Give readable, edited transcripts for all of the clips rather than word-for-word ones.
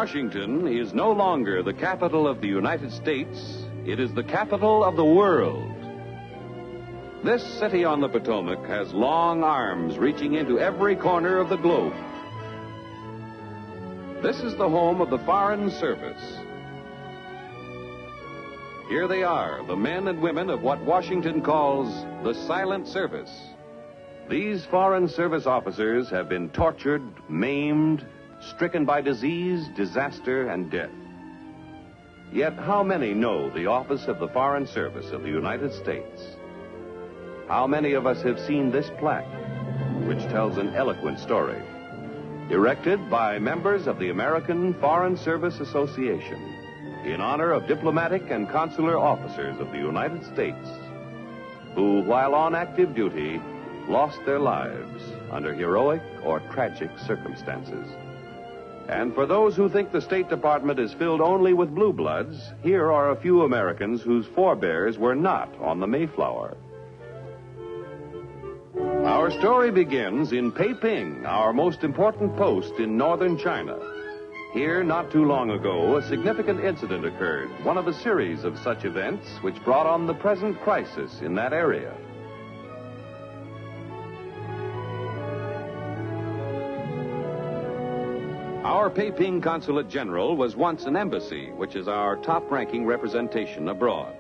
Washington is no longer the capital of the United States. It is the capital of the world. This city on the Potomac has long arms reaching into every corner of the globe. This is the home of the Foreign Service. Here they are, the men and women of what Washington calls the Silent Service. These Foreign Service officers have been tortured, maimed, stricken by disease, disaster, and death. Yet how many know the office of the Foreign Service of the United States? How many of us have seen this plaque, which tells an eloquent story, erected by members of the American Foreign Service Association in honor of diplomatic and consular officers of the United States who, while on active duty, lost their lives under heroic or tragic circumstances. And for those who think the State Department is filled only with blue bloods, here are a few Americans whose forebears were not on the Mayflower. Our story begins in Peiping, our most important post in northern China. Here, not too long ago, a significant incident occurred, one of a series of such events which brought on the present crisis in that area. Our Peiping Consulate General was once an embassy, which is our top-ranking representation abroad.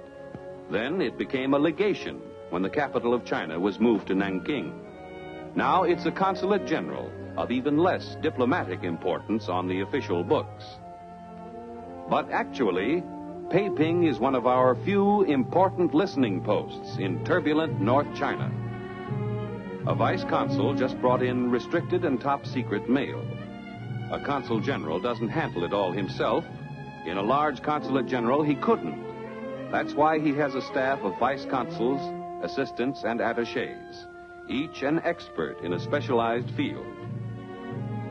Then it became a legation when the capital of China was moved to Nanking. Now it's a consulate general of even less diplomatic importance on the official books. But actually, Peiping is one of our few important listening posts in turbulent North China. A vice consul just brought in restricted and top-secret mail. A consul general doesn't handle it all himself. In a large consulate general, he couldn't. That's why he has a staff of vice consuls, assistants, and attachés, each an expert in a specialized field.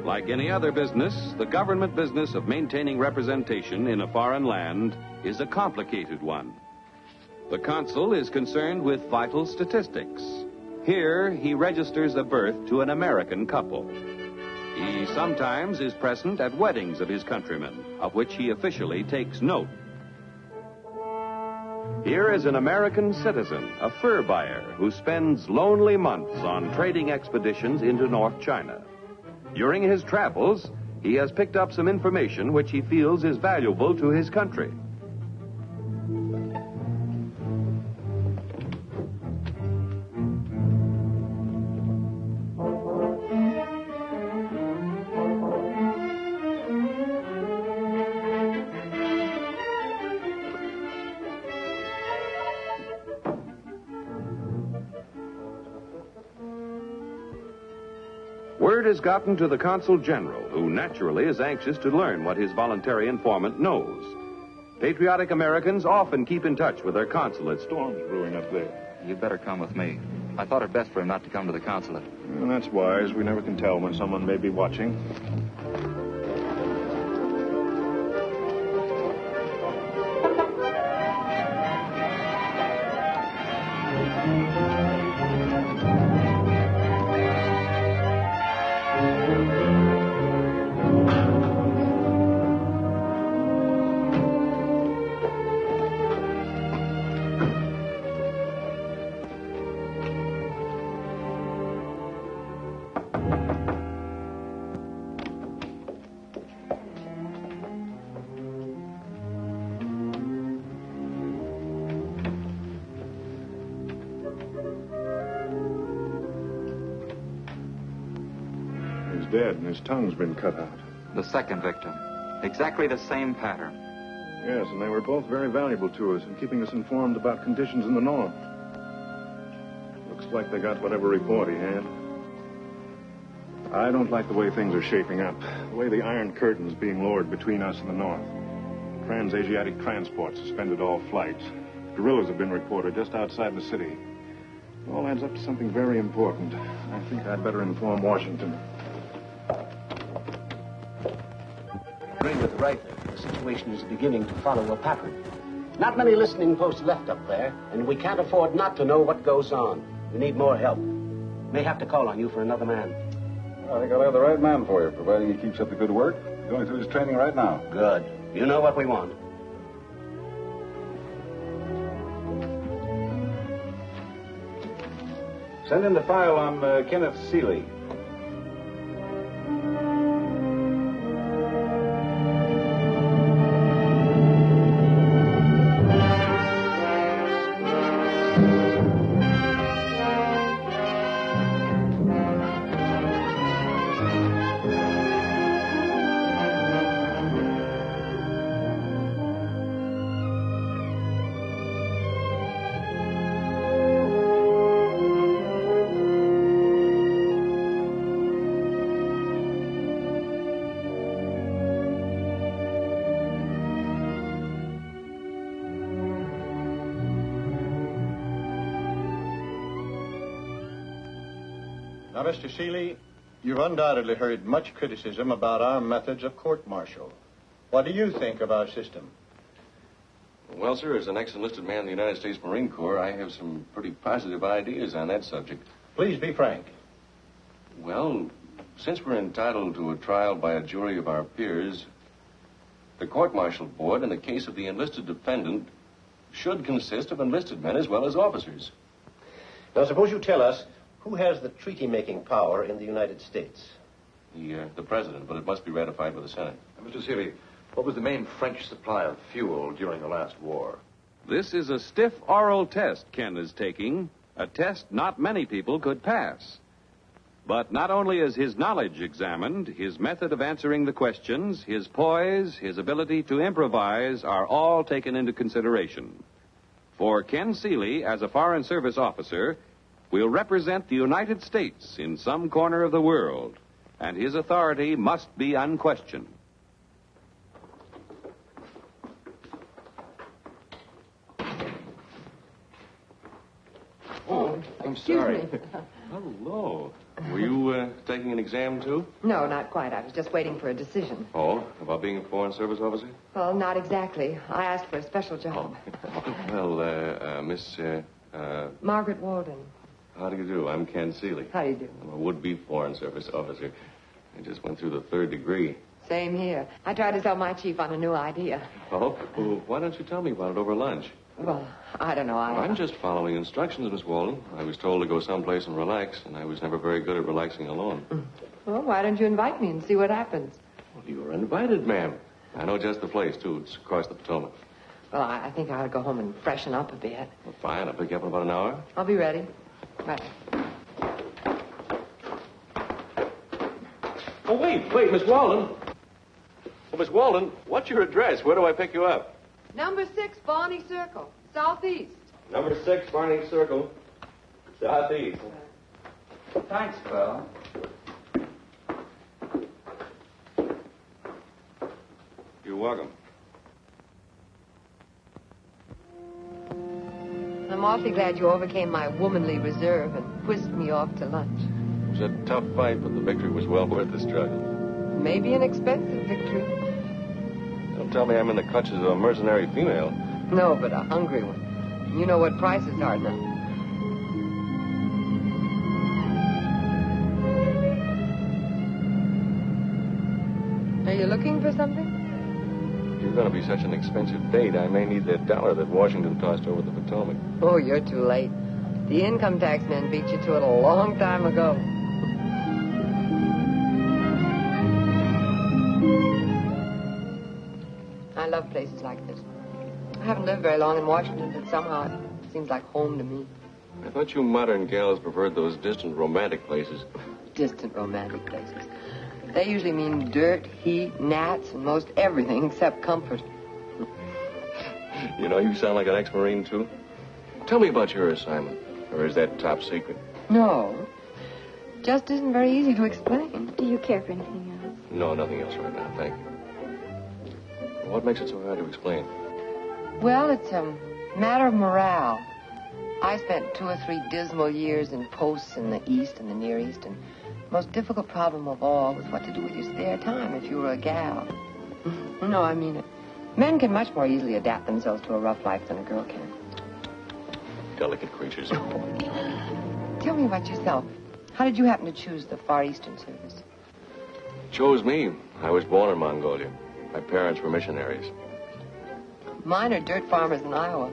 Like any other business, the government business of maintaining representation in a foreign land is a complicated one. The consul is concerned with vital statistics. Here, he registers a birth to an American couple. He sometimes is present at weddings of his countrymen, of which he officially takes note. Here is an American citizen, a fur buyer, who spends lonely months on trading expeditions into North China. During his travels, he has picked up some information which he feels is valuable to his country. Word has gotten to the Consul General, who naturally is anxious to learn what his voluntary informant knows. Patriotic Americans often keep in touch with their consulates. Storm's brewing up there. You'd better come with me. I thought it best for him not to come to the consulate. Well, that's wise. We never can tell when someone may be watching. Dead, and his tongue's been cut out. The second victim. Exactly the same pattern. Yes, and they were both very valuable to us in keeping us informed about conditions in the north. Looks like they got whatever report he had. I don't like the way things are shaping up. The way the Iron Curtain's being lowered between us and the north. Trans-Asiatic transport suspended all flights. Guerrillas have been reported just outside the city. It all adds up to something very important. I think I'd better inform Washington. Agree with Reiter. The situation is beginning to follow a pattern. Not many listening posts left up there, and we can't afford not to know what goes on. We need more help. May have to call on you for another man. I think I'll have the right man for you, providing he keeps up the good work. going through his training right now. Good. You know what we want. Send in the file on Kenneth Seeley. Now, Mr. Seeley, you've undoubtedly heard much criticism about our methods of court-martial. What do you think of our system? Well, sir, as an ex-enlisted man in the United States Marine Corps, I have some pretty positive ideas on that subject. Please be frank. Well, since we're entitled to a trial by a jury of our peers, the court-martial board, in the case of the enlisted defendant, should consist of enlisted men as well as officers. Now, suppose you tell us who has the treaty-making power in the United States? The president, but it must be ratified by the Senate. Mr. Seeley, what was the main French supply of fuel during the last war? This is a stiff oral test Ken is taking, a test not many people could pass. But not only is his knowledge examined, his method of answering the questions, his poise, his ability to improvise are all taken into consideration. For Ken Seeley, as a Foreign Service officer, will represent the United States in some corner of the world, and his authority must be unquestioned. Oh, I'm sorry. Hello. Were you taking an exam, too? No, not quite. I was just waiting for a decision. Oh, about being a Foreign Service officer? Well, not exactly. I asked for a special job. Well, Miss, Margaret Walden. How do you do? I'm Ken Seeley. How do you do? I'm a would-be Foreign Service officer. I just went through the 3rd degree. Same here. I tried to sell my chief on a new idea. Oh? Well, why don't you tell me about it over lunch? Well, I don't know. I'm just following instructions, Miss Walden. I was told to go someplace and relax, and I was never very good at relaxing alone. Well, why don't you invite me and see what happens? Well, you were invited, ma'am. I know just the place, too. It's across the Potomac. Well, I think I ought to go home and freshen up a bit. Well, fine. I'll pick you up in about an hour. I'll be ready. Right. Oh, wait, Miss Walden. Oh, Miss Walden, what's your address? Where do I pick you up? Number 6, Barney Circle, southeast. Number 6, Barney Circle, southeast. Thanks, Phil. You're welcome. I'm awfully glad you overcame my womanly reserve and whisked me off to lunch. It was a tough fight, but the victory was well worth the struggle. Maybe an expensive victory. Don't tell me I'm in the clutches of a mercenary female. No, but a hungry one. You know what prices are now. Are you looking for something? You're going to be such an expensive date, I may need that dollar that Washington tossed over the Potomac. Oh, you're too late. The income tax men beat you to it a long time ago. I love places like this. I haven't lived very long in Washington, but somehow it seems like home to me. I thought you modern gals preferred those distant romantic places. Distant romantic places. They usually mean dirt, heat, gnats, and most everything except comfort. You know, you sound like an ex-Marine, too. Tell me about your assignment. Or is that top secret? No. Just isn't very easy to explain. Do you care for anything else? No, nothing else right now, thank you. What makes it so hard to explain? Well, it's a matter of morale. I spent 2 or 3 dismal years in posts in the East and the Near East, and the most difficult problem of all was what to do with your spare time if you were a gal. No, I mean it. Men can much more easily adapt themselves to a rough life than a girl can. Delicate creatures. Tell me about yourself. How did you happen to choose the Far Eastern Service? chose me. I was born in Mongolia. My parents were missionaries. Mine are dirt farmers in Iowa.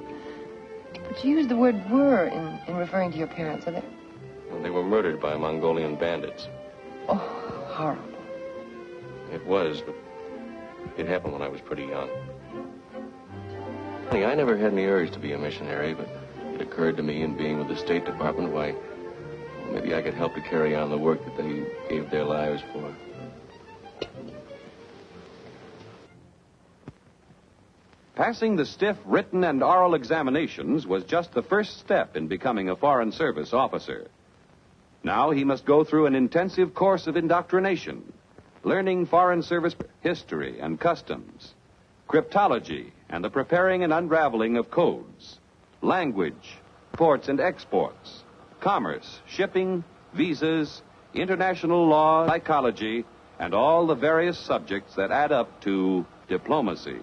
But you used the word were in referring to your parents, are they? Well, they were murdered by Mongolian bandits. Oh, horrible. It was, but it happened when I was pretty young. Honey, I never had any urge to be a missionary, but it occurred to me in being with the State Department, why, maybe I could help to carry on the work that they gave their lives for. Passing the stiff written and oral examinations was just the first step in becoming a Foreign Service officer. Now he must go through an intensive course of indoctrination, learning Foreign Service history and customs, cryptology and the preparing and unraveling of codes, language, ports and exports, commerce, shipping, visas, international law, psychology, and all the various subjects that add up to diplomacy.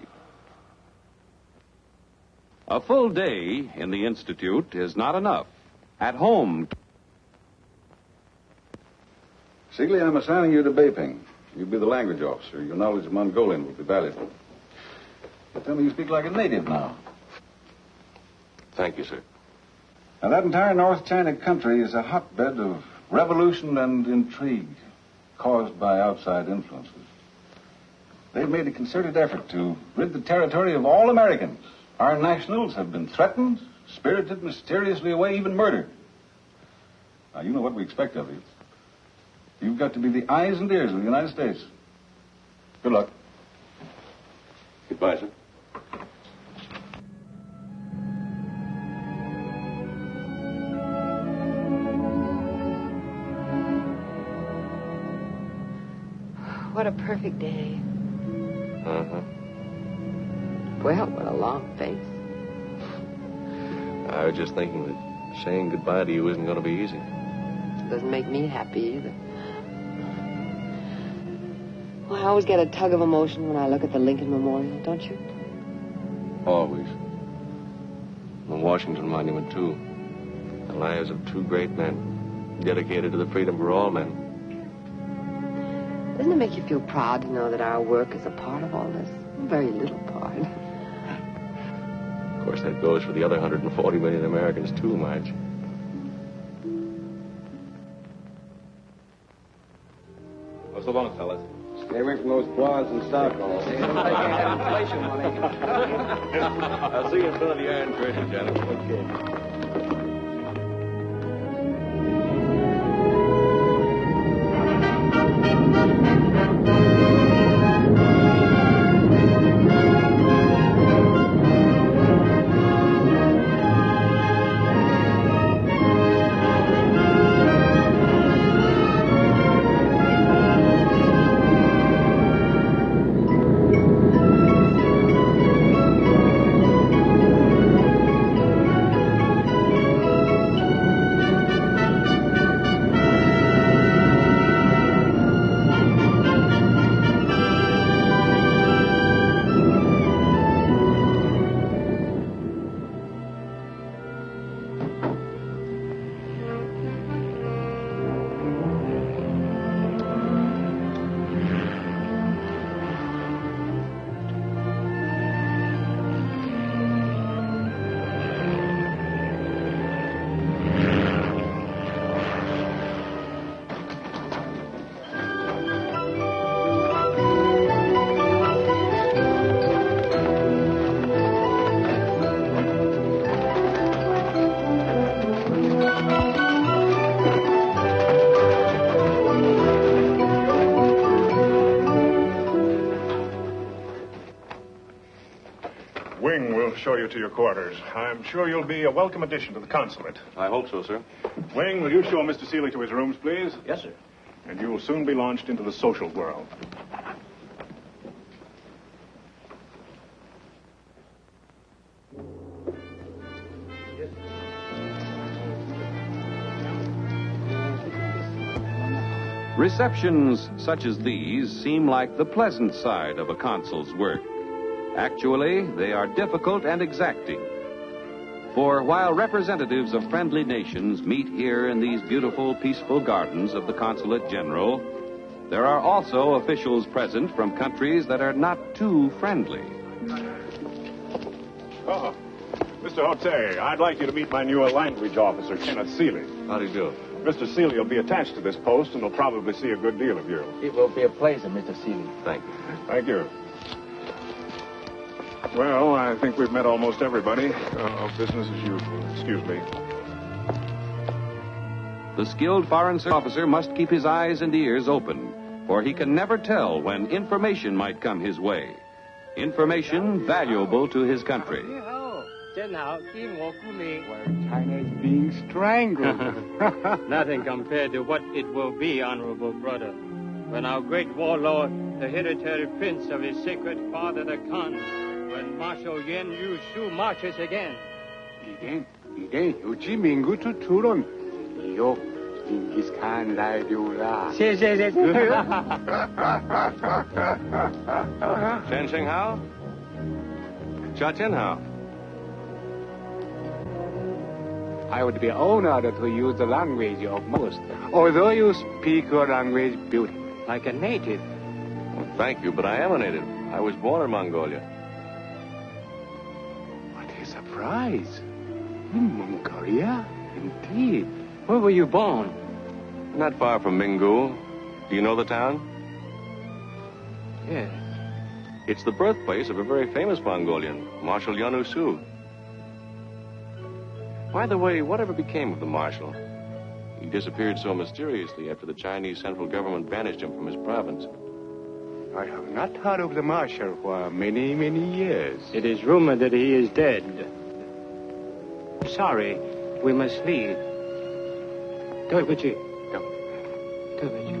A full day in the Institute is not enough. At home... Seeley, I'm assigning you to Beiping. You'll be the language officer. Your knowledge of Mongolian will be valuable. Tell me you speak like a native now. Thank you, sir. Now, that entire North China country is a hotbed of revolution and intrigue caused by outside influences. They've made a concerted effort to rid the territory of all Americans. Our nationals have been threatened, spirited mysteriously away, even murdered. Now, you know what we expect of you. You've got to be the eyes and ears of the United States. Good luck. Goodbye, sir. What a perfect day. Uh-huh. Well, what a long face. I was just thinking that saying goodbye to you isn't going to be easy. Doesn't make me happy either. Well, I always get a tug of emotion when I look at the Lincoln Memorial, don't you? Always. The Washington Monument, too. The lives of two great men, dedicated to the freedom for all men. Doesn't it make you feel proud to know that our work is a part of all this? A very little part. Of course, that goes for the other 140 million Americans, too, Marge. Well, so long, fellas. Stay away from those broads and stockholders. Inflation money. I'll see you in front of the Iron Curtain, gentlemen. Okay. Wing will show you to your quarters. I'm sure you'll be a welcome addition to the consulate. I hope so, sir. Wing, will you show Mr. Seeley to his rooms, please? Yes, sir. And you will soon be launched into the social world. Receptions such as these seem like the pleasant side of a consul's work. Actually, they are difficult and exacting. For while representatives of friendly nations meet here in these beautiful, peaceful gardens of the Consulate General, There are also officials present from countries that are not too friendly. Oh, Mr. Hote, I'd like you to meet my new language officer, Kenneth Seeley. How do you do? Mr. Seeley will be attached to this post and will probably see a good deal of you. It will be a pleasure, Mr. Seeley. Thank you. Thank you. Well, I think we've met almost everybody. Business as usual. Excuse me. The skilled foreign service officer must keep his eyes and ears open, for he can never tell when information might come his way. Information valuable to his country. Well, China is being strangled. Nothing compared to what it will be, honorable brother, when our great warlord, the hereditary prince of his sacred father, the Khan, when Marshal Yuan Yu Shu marches again. 이게 요지 민구투 투론 이요 징기스칸 라디오라. Chen Sheng Hao? Cha Chen Hao? I would be honored to use the language of most, although you speak your language beautifully. Like a native. Well, thank you, but I am a native. I was born in Mongolia. What a surprise. In Mongolia? Indeed. Where were you born? Not far from Mingu. Do you know the town? Yes. It's the birthplace of a very famous Mongolian, Marshal Yuan Yu Shu. By the way, whatever became of the Marshal? He disappeared so mysteriously after the Chinese central government banished him from his province. I have not heard of the marshal for many, many years. It is rumored that he is dead. Sorry, we must leave. 对不起. Go. 对不起.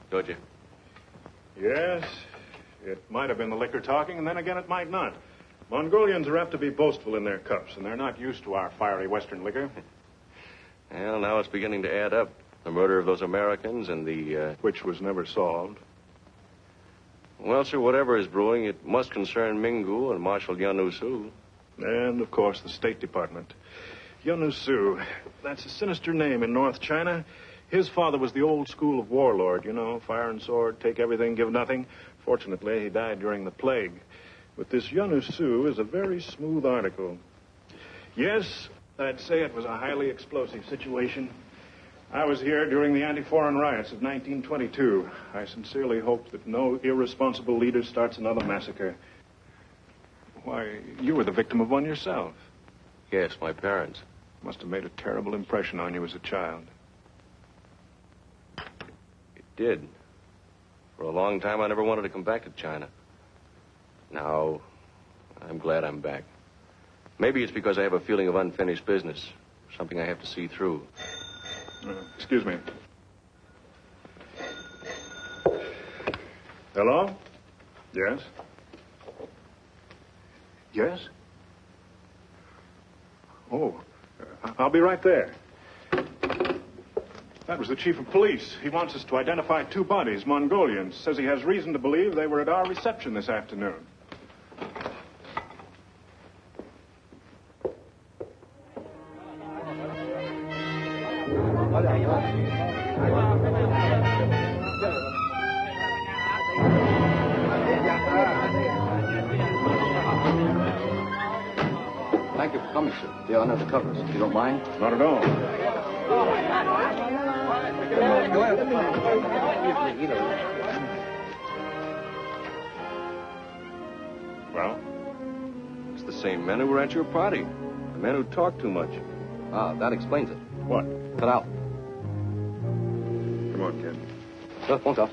Don't you? Yes, it might have been the liquor talking, and then again it might not. Mongolians are apt to be boastful in their cups, and they're not used to our fiery Western liquor. Well, now it's beginning to add up. The murder of those Americans and the, Which was never solved. Well, sir, whatever is brewing, it must concern Mingu and Marshal Yuan Yu Shu. And, of course, the State Department. Yuan Yu Shu, that's a sinister name in North China. His father was the old school of warlord, you know, fire and sword, take everything, give nothing. Fortunately, he died during the plague. But this Yuan Yu Shu is a very smooth article. Yes, I'd say it was a highly explosive situation. I was here during the anti-foreign riots of 1922. I sincerely hope that no irresponsible leader starts another massacre. Why, you were the victim of one yourself. Yes, my parents. Must have made a terrible impression on you as a child. It did. For a long time, I never wanted to come back to China. Now, I'm glad I'm back. Maybe it's because I have a feeling of unfinished business, something I have to see through. Excuse me. Hello? Yes? Yes? Oh, I'll be right there. That was the chief of police. He wants us to identify two bodies, Mongolians. Says he has reason to believe they were at our reception this afternoon. Thank you for coming, sir. They are under the covers, if you don't mind. Not at all. Well? It's the same men who were at your party. The men who talk too much. Ah, that explains it. What? Cut out. Come on, kid. Sir, won't up.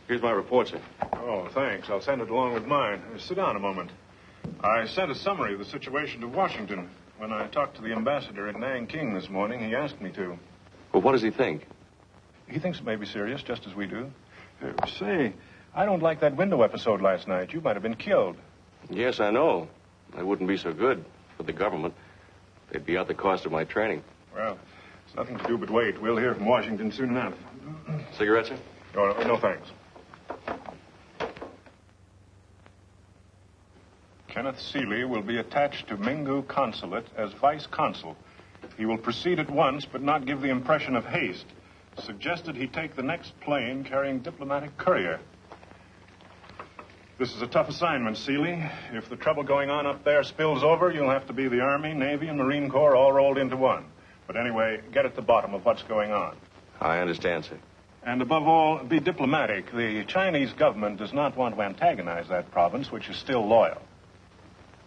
Here's my report, sir. Oh, thanks. I'll send it along with mine. Sit down a moment. I sent a summary of the situation to Washington. When I talked to the ambassador at Nanking this morning, he asked me to. Well, what does he think? He thinks it may be serious, just as we do. Say, I don't like that window episode last night. You might have been killed. Yes, I know. That wouldn't be so good for the government. They'd be out the cost of my training. Well, it's nothing to do but wait. We'll hear from Washington soon enough. Cigarette, sir? Oh, no, thanks. Kenneth Seeley will be attached to Mingu Consulate as vice consul. He will proceed at once, but not give the impression of haste. Suggested he take the next plane carrying diplomatic courier. This is a tough assignment, Seeley. If the trouble going on up there spills over, you'll have to be the Army, Navy, and Marine Corps all rolled into one. But anyway, get at the bottom of what's going on. I understand, sir. And above all, be diplomatic. The Chinese government does not want to antagonize that province, which is still loyal.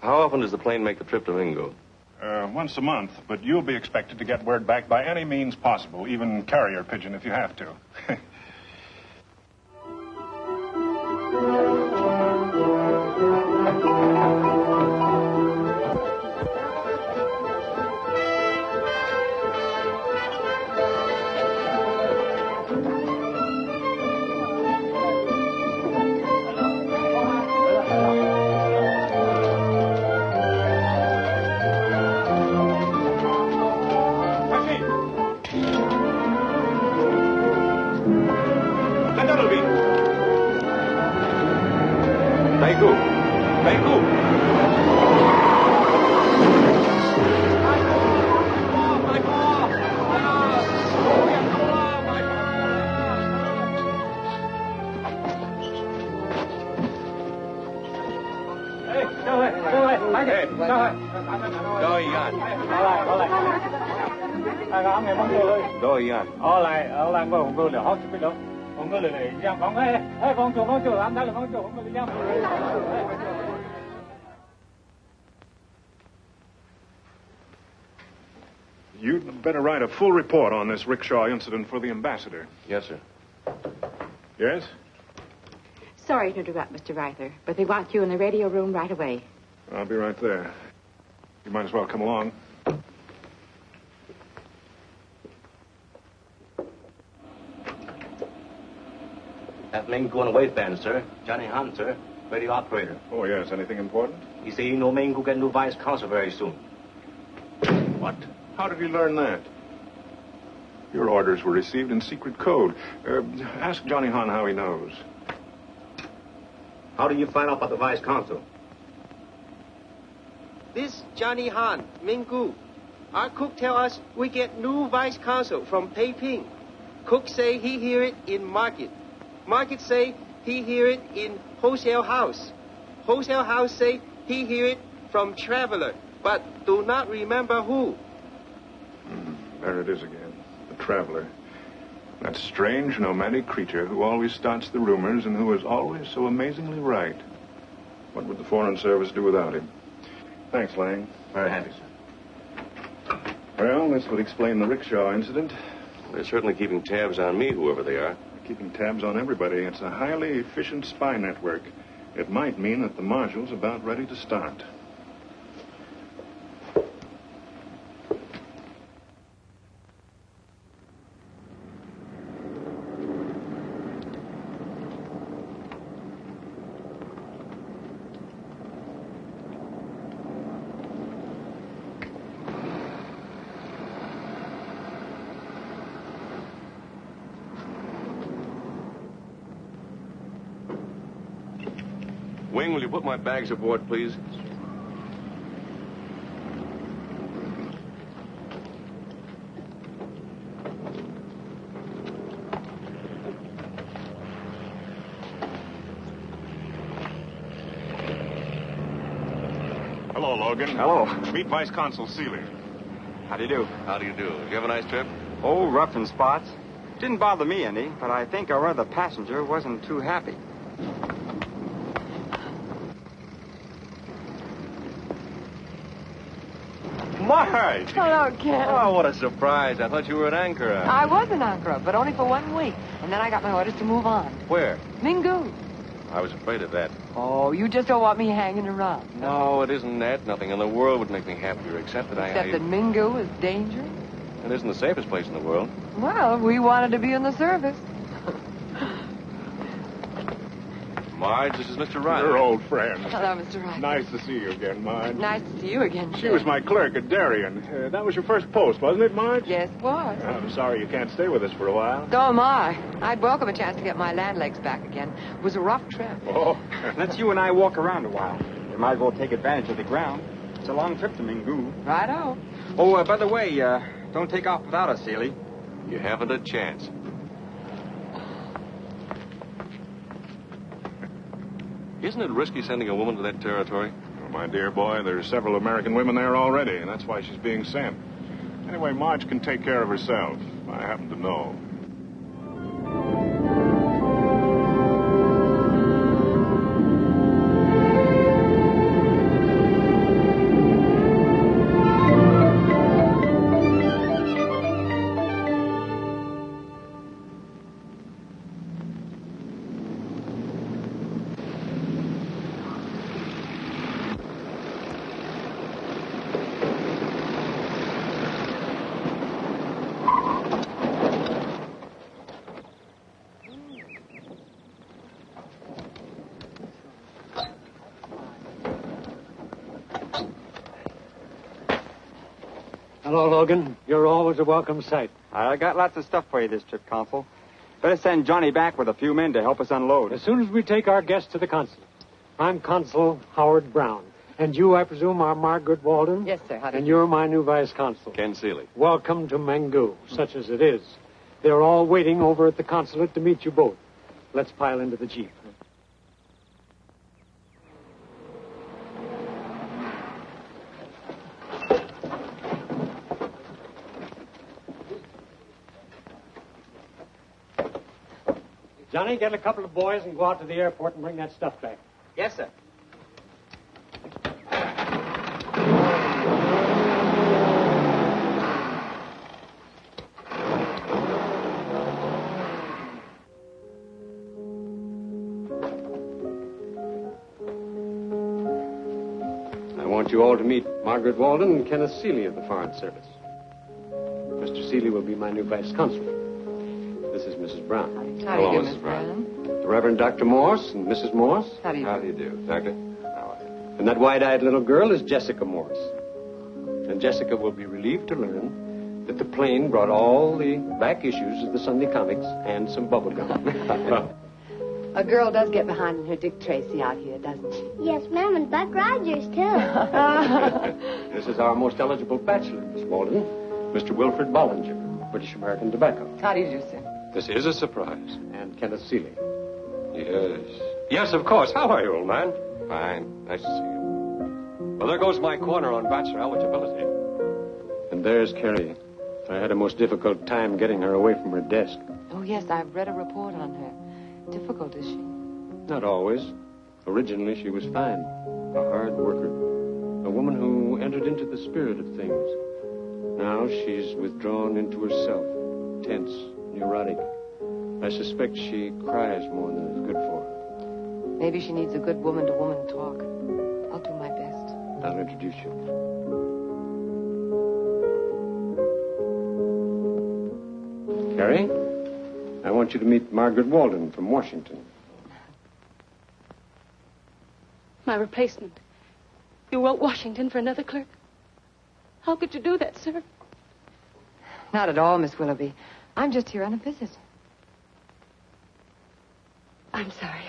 How often does the plane make the trip to Mingo? Once a month, but you'll be expected to get word back by any means possible, even carrier pigeon if you have to. You'd better write a full report on this rickshaw incident for the ambassador. Yes, sir. Yes? Sorry to interrupt, Mr. Reither, but they want you in the radio room right away. I'll be right there. You might as well come along. That Ming going away fan, sir. Johnny Han, sir. Radio operator. Oh, yes. Anything important? He say he know Ming will get new vice consul very soon. What? How did he learn that? Your orders were received in secret code. Ask Johnny Han how he knows. How do you find out about the vice consul? This Johnny Han, Minggu. Our cook tell us we get new vice consul from Peiping. Cook say he hear it in market. Market say he hear it in wholesale house. Wholesale house say he hear it from traveler, but do not remember who. There it is again. The traveler. That strange, nomadic creature who always starts the rumors and who is always so amazingly right. What would the Foreign Service do without him? Thanks, Lang. Very happy, sir. Well, this would explain the rickshaw incident. They're certainly keeping tabs on me, whoever they are. Keeping tabs on everybody. It's a highly efficient spy network. It might mean that the marshal's about ready to start. Wing, will you put my bags aboard, please? Hello, Logan. Hello. Meet Vice Consul Seeley. How do you do? How do you do? Did you have a nice trip? Oh, rough in spots. Didn't bother me any, but I think our other passenger wasn't too happy. Marge! Hello, Ken. Oh, what a surprise. I thought you were at Ankara. I was in Ankara, but only for 1 week. And then I got my orders to move on. Where? Mingu. I was afraid of that. Oh, you just don't want me hanging around. No, it isn't that. Nothing in the world would make me happier except that Except that Mingu is dangerous? It isn't the safest place in the world. Well, we wanted to be in the service. Marge, this is Mr. Riley. Your old friend. Hello, Mr. Riley. Nice to see you again, Marge. Nice to see you again, She was my clerk at Darien. That was your first post, wasn't it, Marge? Yes, it was. I'm sorry you can't stay with us for a while. So am I. I'd welcome a chance to get my land legs back again. It was a rough trip. Oh, let's you and I walk around a while. We might as well take advantage of the ground. It's a long trip to Mingu. Righto. Oh, by the way, don't take off without us, Seeley. You haven't a chance. Isn't it risky sending a woman to that territory? Well, my dear boy, there's several American women there already, and that's why she's being sent. Anyway, Marge can take care of herself. I happen to know. Hello, Logan. You're always a welcome sight. I got lots of stuff for you this trip, Consul. Better send Johnny back with a few men to help us unload. As soon as we take our guests to the consulate. I'm Consul Howard Brown. And you, I presume, are Margaret Walden? Yes, sir. How do And you... you're my new vice consul. Ken Seeley. Welcome to Mangu, such as it is. They're all waiting over at the consulate to meet you both. Let's pile into the jeep. Johnny, get a couple of boys and go out to the airport and bring that stuff back. Yes, sir. I want you all to meet Margaret Walden and Kenneth Seeley of the Foreign Service. Mr. Seeley will be my new vice consul. This is Mrs. Brown. How do you do, Miss Brown? The Reverend Dr. Morse and Mrs. Morse. How do you do? How do you do, Doctor? And that wide-eyed little girl is Jessica Morse. And Jessica will be relieved to learn that the plane brought all the back issues of the Sunday comics and some bubble gum. A girl does get behind in her Dick Tracy out here, doesn't she? Yes, ma'am, and Buck Rogers, too. This is our most eligible bachelor, Miss Walden, Mr. Wilfred Bollinger, British American Tobacco. How do you do, sir? This is a surprise. And Kenneth Seeley. Yes. Yes, of course. How are you, old man? Fine. Nice to see you. Well, there goes my corner on bachelor eligibility. And there's Carrie. I had a most difficult time getting her away from her desk. Oh, yes, I've read a report on her. Difficult, is she? Not always. Originally, she was fine. A hard worker. A woman who entered into the spirit of things. Now she's withdrawn into herself. Tense, neurotic. I suspect she cries more than is good for her. Maybe she needs a good woman-to-woman talk. I'll do my best. I'll introduce you. Carrie, I want you to meet Margaret Walden from Washington. My replacement. You wrote Washington for another clerk? How could you do that, sir? Not at all, Miss Willoughby. I'm just here on a visit. I'm sorry.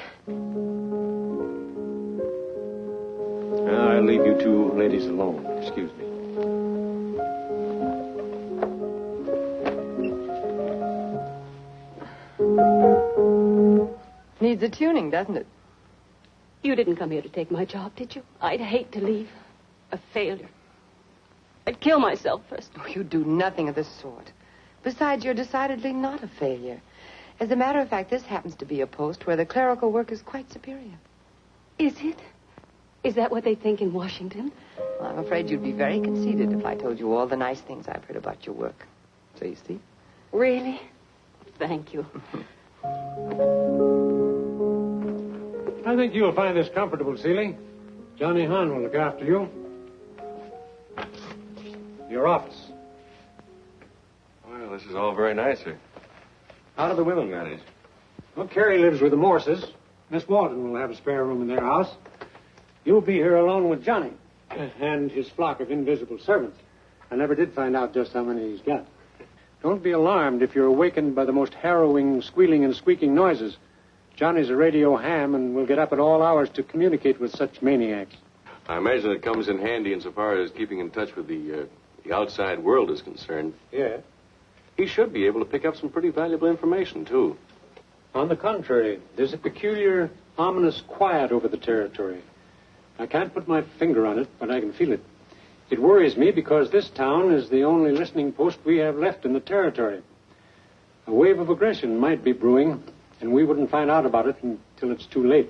I'll leave you two ladies alone. Excuse me. Needs a tuning, doesn't it? You didn't come here to take my job, did you? I'd hate to leave. A failure. I'd kill myself first. Oh, you do nothing of the sort. Besides, you're decidedly not a failure. As a matter of fact, this happens to be a post where the clerical work is quite superior. Is it? Is that what they think in Washington? Well, I'm afraid you'd be very conceited if I told you all the nice things I've heard about your work. So you see? Really? Thank you. I think you'll find this comfortable, Seeley. Johnny Hahn will look after you. Your office. Well, this is all very nice, sir. How do the women manage? Well, Carrie lives with the Morses. Miss Walton will have a spare room in their house. You'll be here alone with Johnny and his flock of invisible servants. I never did find out just how many he's got. Don't be alarmed if you're awakened by the most harrowing squealing and squeaking noises. Johnny's a radio ham and will get up at all hours to communicate with such maniacs. I imagine it comes in handy insofar as keeping in touch with the outside world is concerned. Yeah. He should be able to pick up some pretty valuable information, too. On the contrary, there's a peculiar, ominous quiet over the territory. I can't put my finger on it, but I can feel it. It worries me because this town is the only listening post we have left in the territory. A wave of aggression might be brewing, and we wouldn't find out about it until it's too late.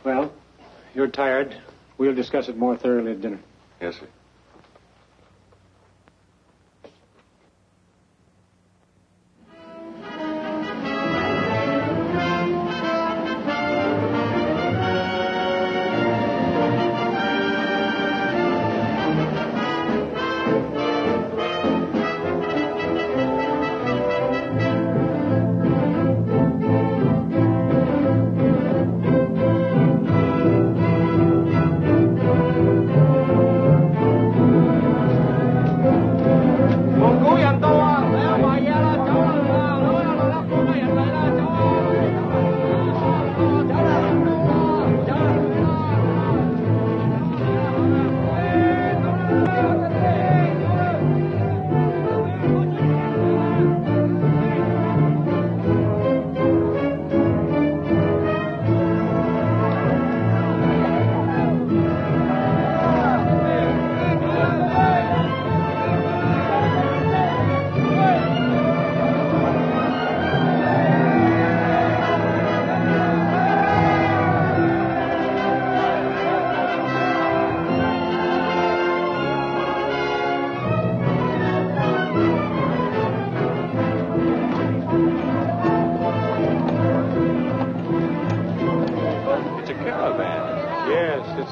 Well, you're tired. We'll discuss it more thoroughly at dinner. Yes, sir.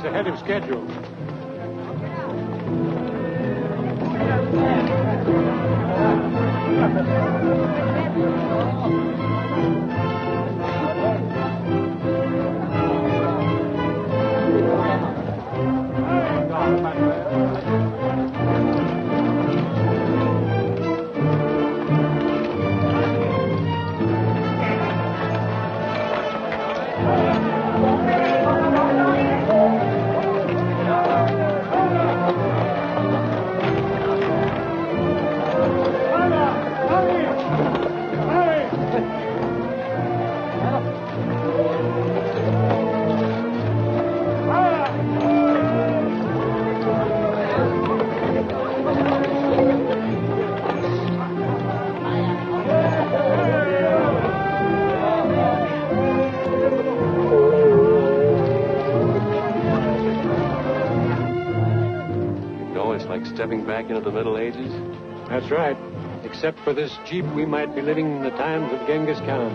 Ahead of schedule. Stepping back into the Middle Ages? That's right. Except for this Jeep, we might be living in the times of Genghis Khan.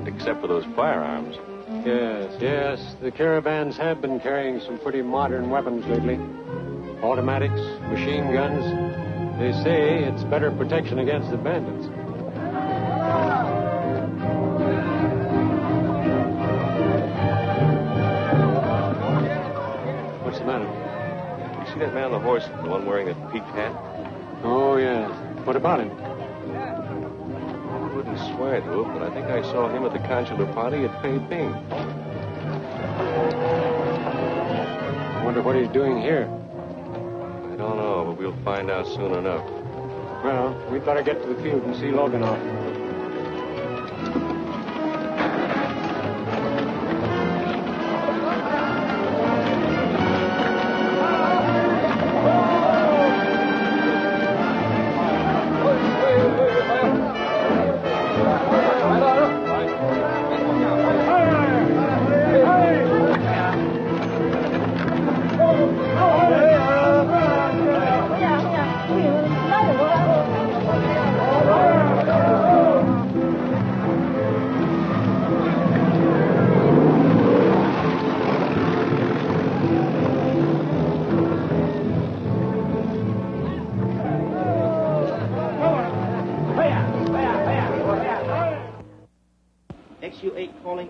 Except for those firearms. Yes. The caravans have been carrying some pretty modern weapons lately. Automatics, machine guns. They say it's better protection against the bandits. What's the matter? You see that man on the horse, the one wearing that peaked hat? Oh, yeah. What about him? I wouldn't swear to it, but I think I saw him at the consular party at Peiping. I wonder what he's doing here. I don't know, but we'll find out soon enough. Well, we'd better get to the field and see Logan off.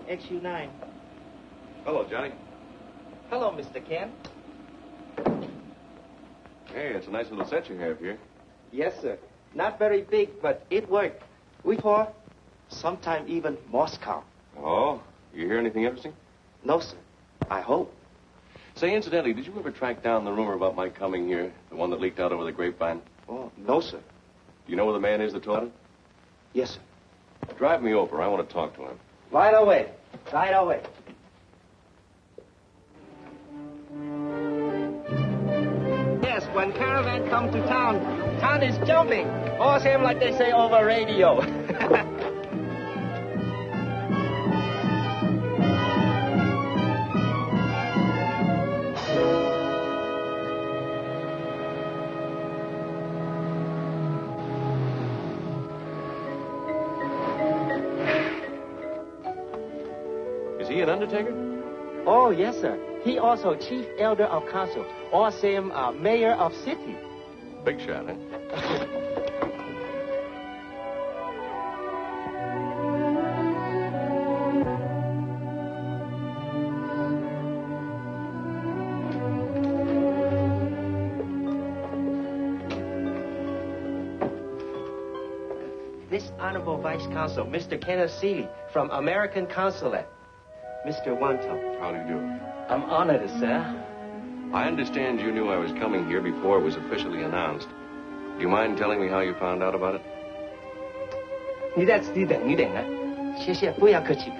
XU9. Hello, Johnny. Hello, Mr. Ken. Hey, it's a nice little set you have here. Yes, sir. Not very big, but it worked. We for sometime even Moscow. Oh, you hear anything interesting? No, sir. I hope. Say, incidentally, did you ever track down the rumor about my coming here? The one that leaked out over the grapevine? Oh, no, sir. Do you know where the man is that told it? Yes, sir. Drive me over. I want to talk to him. Right away. Right away. Yes, when caravan come to town, town is jumping. All same like they say over radio. Is he an undertaker? Oh, yes, sir. He also chief elder of council. Or same mayor of city. Big shot, eh? This Honorable Vice Consul, Mr. Kenneth Seeley, from American Consulate. Mr. Wanto. How do you do? I'm honored, sir. I understand you knew I was coming here before it was officially announced. Do you mind telling me how you found out about it? 你在此地等一等啊，谢谢，不要客气。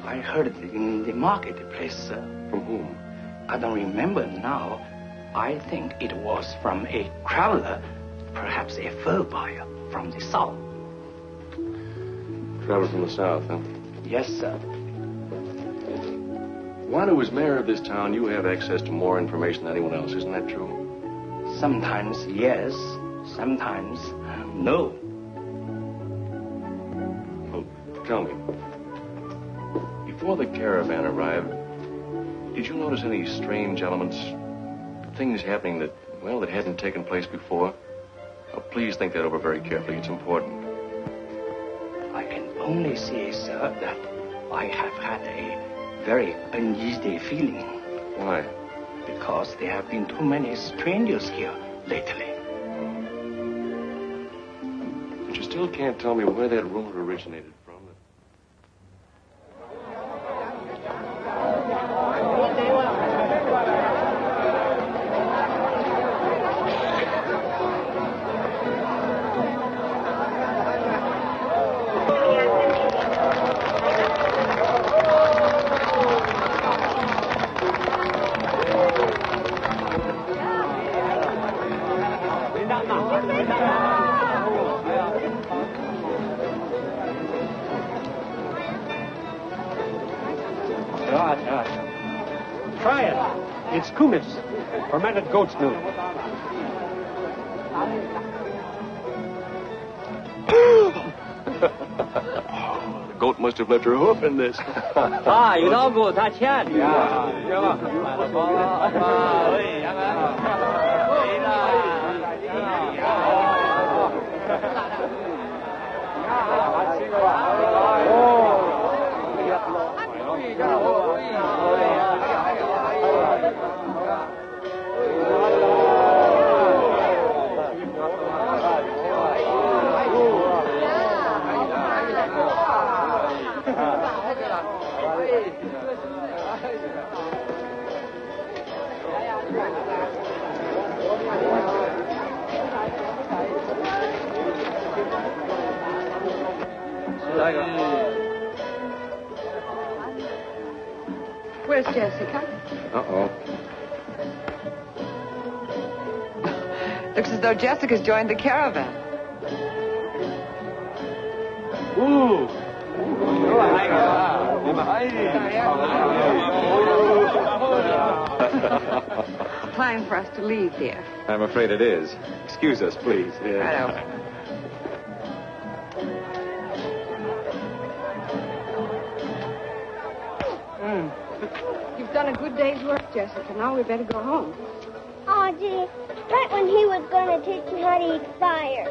I heard it in the marketplace, sir. From whom? I don't remember now. I think it was from a traveler, perhaps a fur buyer from the south. Traveler from the south, huh? Yes, sir. While I was mayor of this town, you have access to more information than anyone else. Isn't that true? Sometimes yes, sometimes no. Well, tell me. Before the caravan arrived, did you notice any strange elements? Things happening that, well, that hadn't taken place before? Oh, please think that over very carefully. It's important. I can only say, sir, that I have had a very uneasy feeling. Why? Because there have been too many strangers here lately. But you still can't tell me where that rumor originated from. Try it. It's kumis, fermented goat's milk. The goat must have left her hoof in this. 啊，有道过他欠的。Where's Jessica? Uh-oh. Looks as though Jessica's joined the caravan. Ooh. Time for us to leave, dear. I'm afraid it is. Excuse us, please. Right over. You've done a good day's work, Jessica. Now we better go home. Oh, gee. Right when he was going to teach me how to eat fire.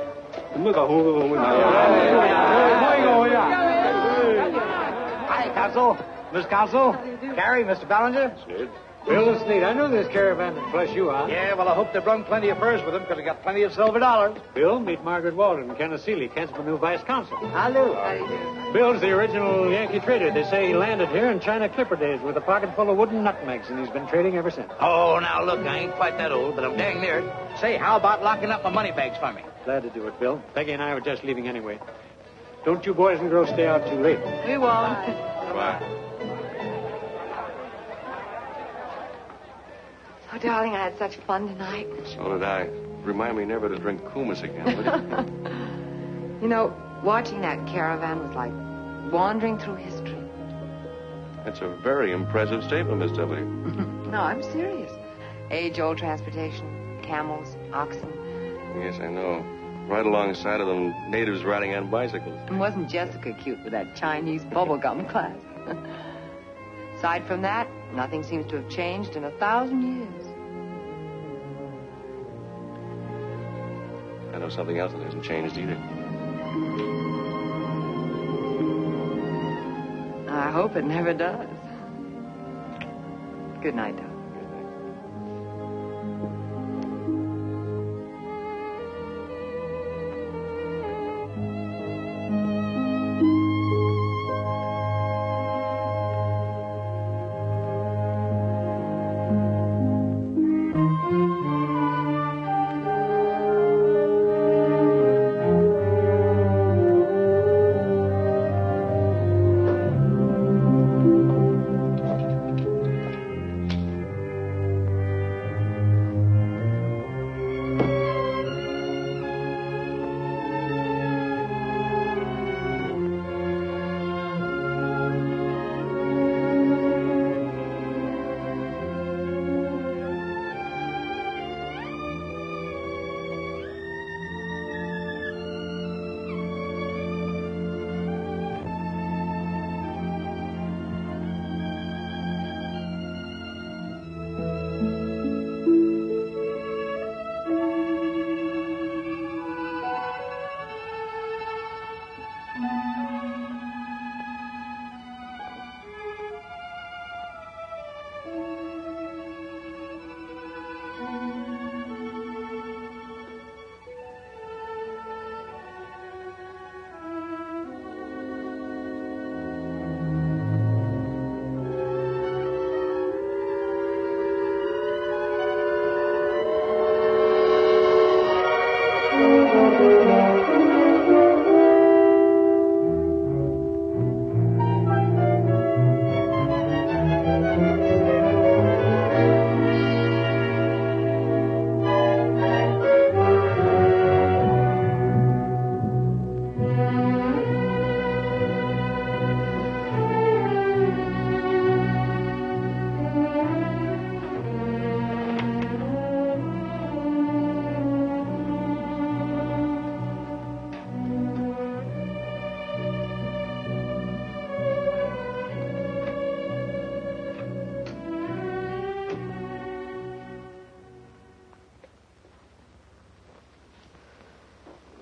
Hi, Consul. Miss Consul. Carrie, Mr. Ballinger. Sid. Bill Sneed, I knew this caravan would flush you out. Yeah, well, I hope they brung plenty of furs with them because they got plenty of silver dollars. Bill, meet Margaret Walden, Kenneth Seeley, Kent's new vice consul. Hello. Bill's the original Yankee trader. They say he landed here in China Clipper days with a pocket full of wooden nutmegs, and he's been trading ever since. Oh, now look, I ain't quite that old, but I'm dang near it. Say, how about locking up my money bags for me? Glad to do it, Bill. Peggy and I were just leaving anyway. Don't you boys and girls stay out too late. We won't. Goodbye. Oh, darling, I had such fun tonight. So did I. Remind me never to drink kumis again, will you? You know, watching that caravan was like wandering through history. That's a very impressive statement, Miss W. No, I'm serious. Age-old transportation, camels, oxen. Yes, I know. Right alongside of them, natives riding on bicycles. And wasn't Jessica cute with that Chinese bubblegum class? Aside from that, nothing seems to have changed in 1,000 years. I know something else that hasn't changed either. I hope it never does. Good night, Doc.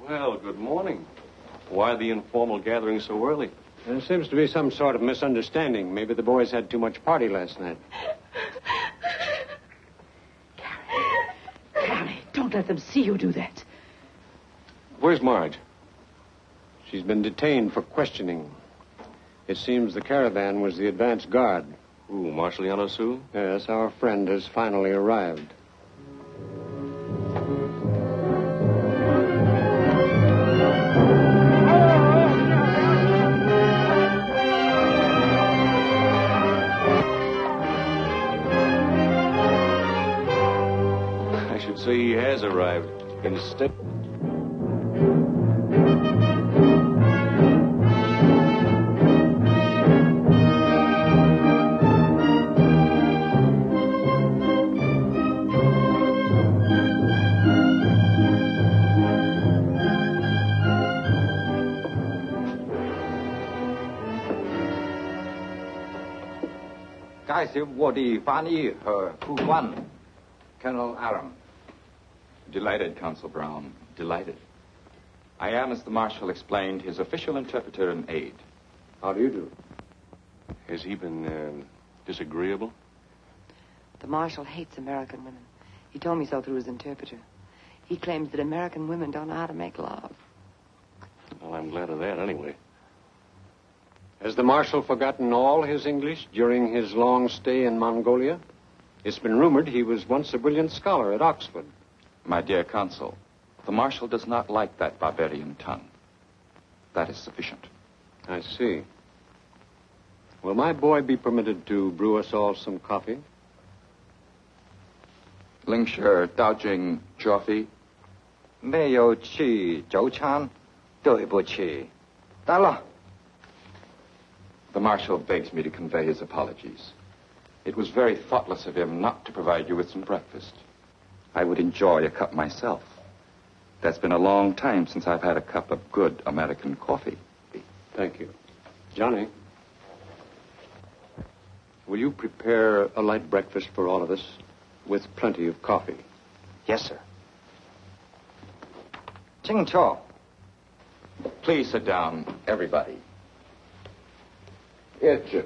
Well, good morning. Why the informal gathering so early? There seems to be some sort of misunderstanding. Maybe the boys had too much party last night. Carrie, don't let them see you do that. Where's Marge? She's been detained for questioning. It seems the caravan was the advance guard. Ooh, Marshaliano Sioux? Yes, our friend has finally arrived. I should say he has arrived. Instead... 介绍我的翻译和副官 Colonel Aram. Delighted, Consul Brown. Delighted. I am, as the Marshal explained, his official interpreter and aide. How do you do? Has he been disagreeable? The Marshal hates American women. He told me so through his interpreter. He claims that American women don't know how to make love. Well, I'm glad of that anyway. Has the Marshal forgotten all his English during his long stay in Mongolia? It's been rumored he was once a brilliant scholar at Oxford. My dear Consul, the Marshal does not like that barbarian tongue. That is sufficient. I see. Will my boy be permitted to brew us all some coffee? Lingshire, Daojing, Joffy. 没有去早餐，对不起。得了。 The Marshal begs me to convey his apologies. It was very thoughtless of him not to provide you with some breakfast. I would enjoy a cup myself. That's been a long time since I've had a cup of good American coffee. Thank you. Johnny, will you prepare a light breakfast for all of us with plenty of coffee? Yes, sir. 清楚. Please sit down, everybody. It's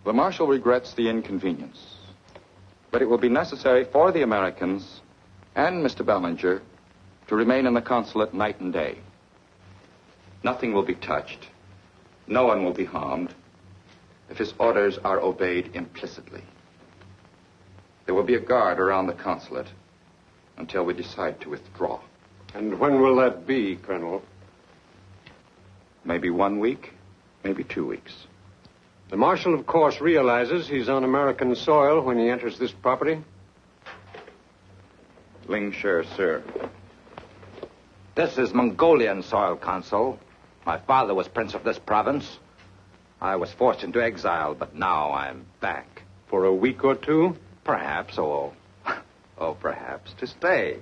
The Marshal regrets the inconvenience, but it will be necessary for the Americans and Mr. Bellinger to remain in the consulate night and day. Nothing will be touched. No one will be harmed if his orders are obeyed implicitly. There will be a guard around the consulate until we decide to withdraw. And when will that be, Colonel? Maybe 1 week, maybe 2 weeks. The Marshal, of course, realizes he's on American soil when he enters this property. Lingshire, sir. This is Mongolian soil, Consul. My father was prince of this province. I was forced into exile, but now I'm back. For a week or two? Perhaps, or perhaps to stay.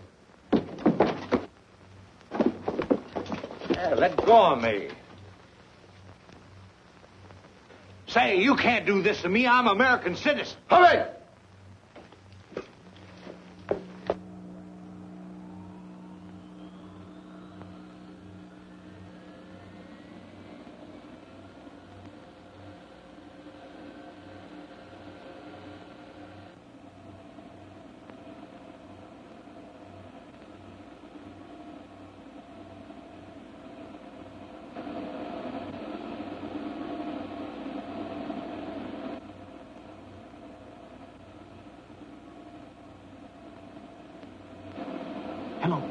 Let go of me. Say, you can't do this to me. I'm an American citizen. Hurry!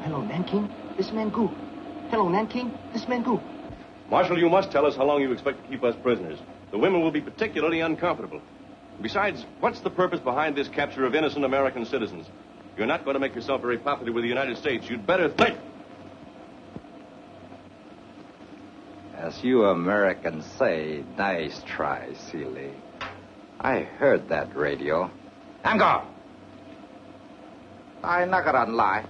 Hello, Nanking. This man Gu. Hello, Nanking. This man Gu. Marshal, you must tell us how long you expect to keep us prisoners. The women will be particularly uncomfortable. Besides, what's the purpose behind this capture of innocent American citizens? You're not going to make yourself very popular with the United States. You'd better think. As you Americans say, nice try, silly. I heard that radio. Ango! I not gonna lie.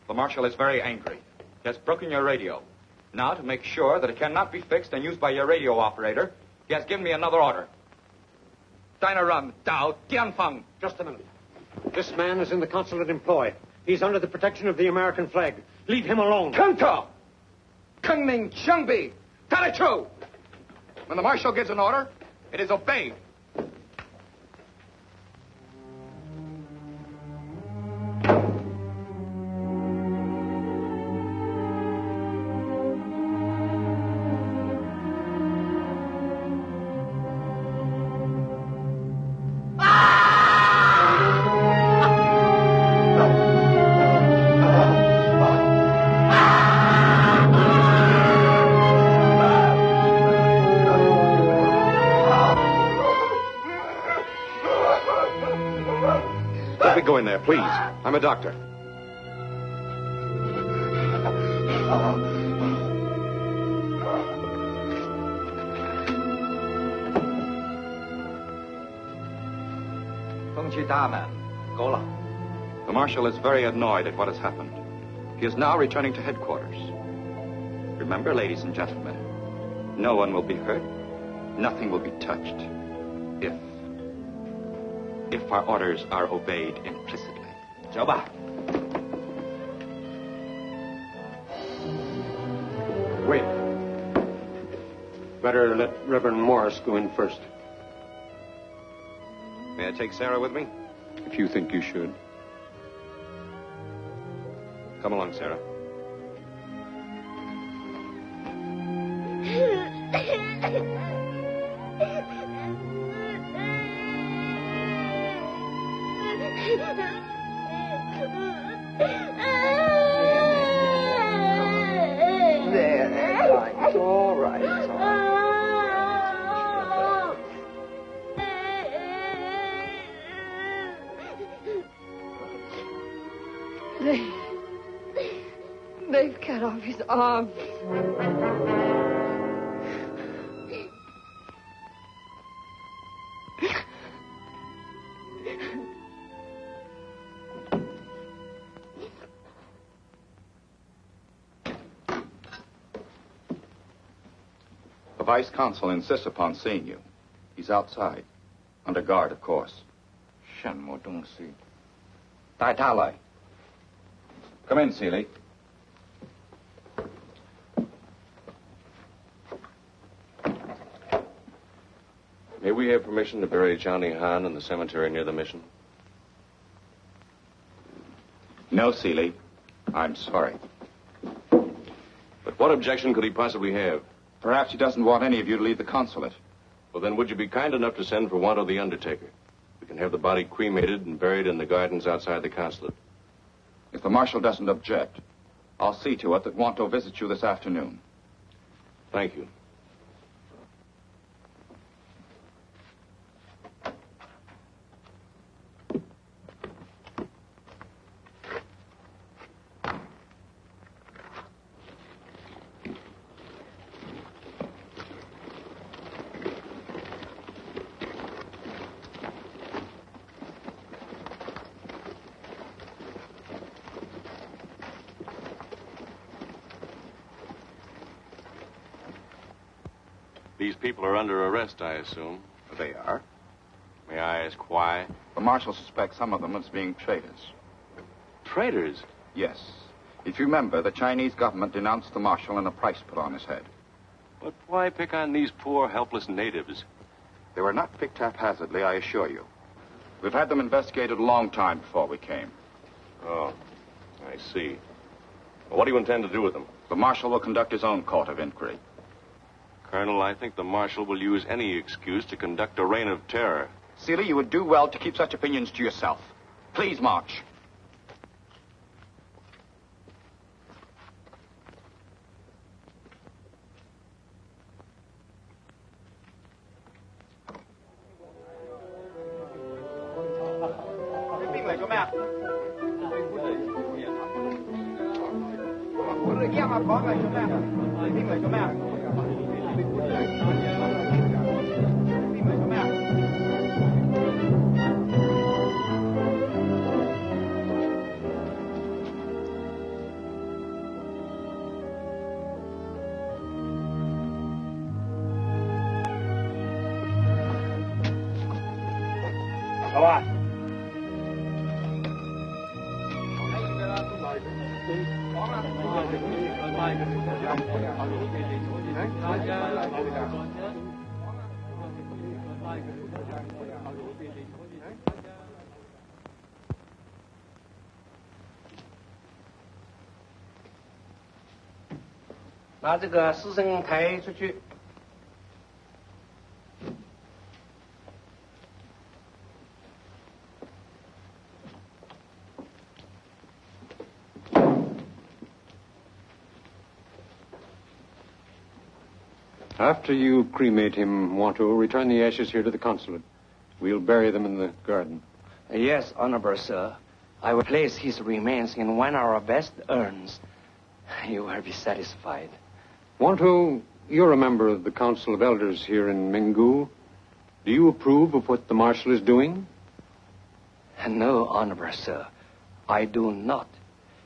The Marshal is very angry. He has broken your radio. Now, to make sure that it cannot be fixed and used by your radio operator, he has given me another order. Dinarum, Dao, Tianfeng. Just a minute. This man is in the consulate employ. He's under the protection of the American flag. Leave him alone. Kengto! Kengming Chengbi! Talichu! When the Marshal gives an order, it is obeyed. go in there, please. I'm a doctor. The Marshal is very annoyed at what has happened. He is now returning to headquarters. Remember, ladies and gentlemen, no one will be hurt. Nothing will be touched. If our orders are obeyed implicitly. 走吧。 Wait. Better let Reverend Morris go in first. May I take Sarah with me? If you think you should. Come along, Sarah. It's all right. It's all right. They've cut off his arms. The Vice Consul insists upon seeing you. He's outside. Under guard, of course. 什么东西？带他来。 Come in, Seeley. May we have permission to bury Johnny Han in the cemetery near the mission? No, Seeley. I'm sorry. But what objection could he possibly have? Perhaps he doesn't want any of you to leave the consulate. Well, then would you be kind enough to send for Wanto the undertaker? We can have the body cremated and buried in the gardens outside the consulate. If the Marshal doesn't object, I'll see to it that Wanto visits you this afternoon. Thank you. These people are under arrest, I assume. They are. May I ask why? The Marshal suspects some of them as being traitors. Traitors? Yes. If you remember, the Chinese government denounced the Marshal and a price put on his head. But why pick on these poor, helpless natives? They were not picked haphazardly, I assure you. We've had them investigated a long time before we came. Oh, I see. Well, what do you intend to do with them? The Marshal will conduct his own court of inquiry. Colonel, I think the Marshal will use any excuse to conduct a reign of terror. Seeley, you would do well to keep such opinions to yourself. Please march.把这个尸身抬出去。After you cremate him, Wanto, return the ashes here to the consulate. We'll bury them in the garden. Yes, honorable sir. I will place his remains in one of our best urns. You will be satisfied. Wanto, you're a member of the Council of Elders here in Mingu. Do you approve of what the marshal is doing? No, honorable sir. I do not.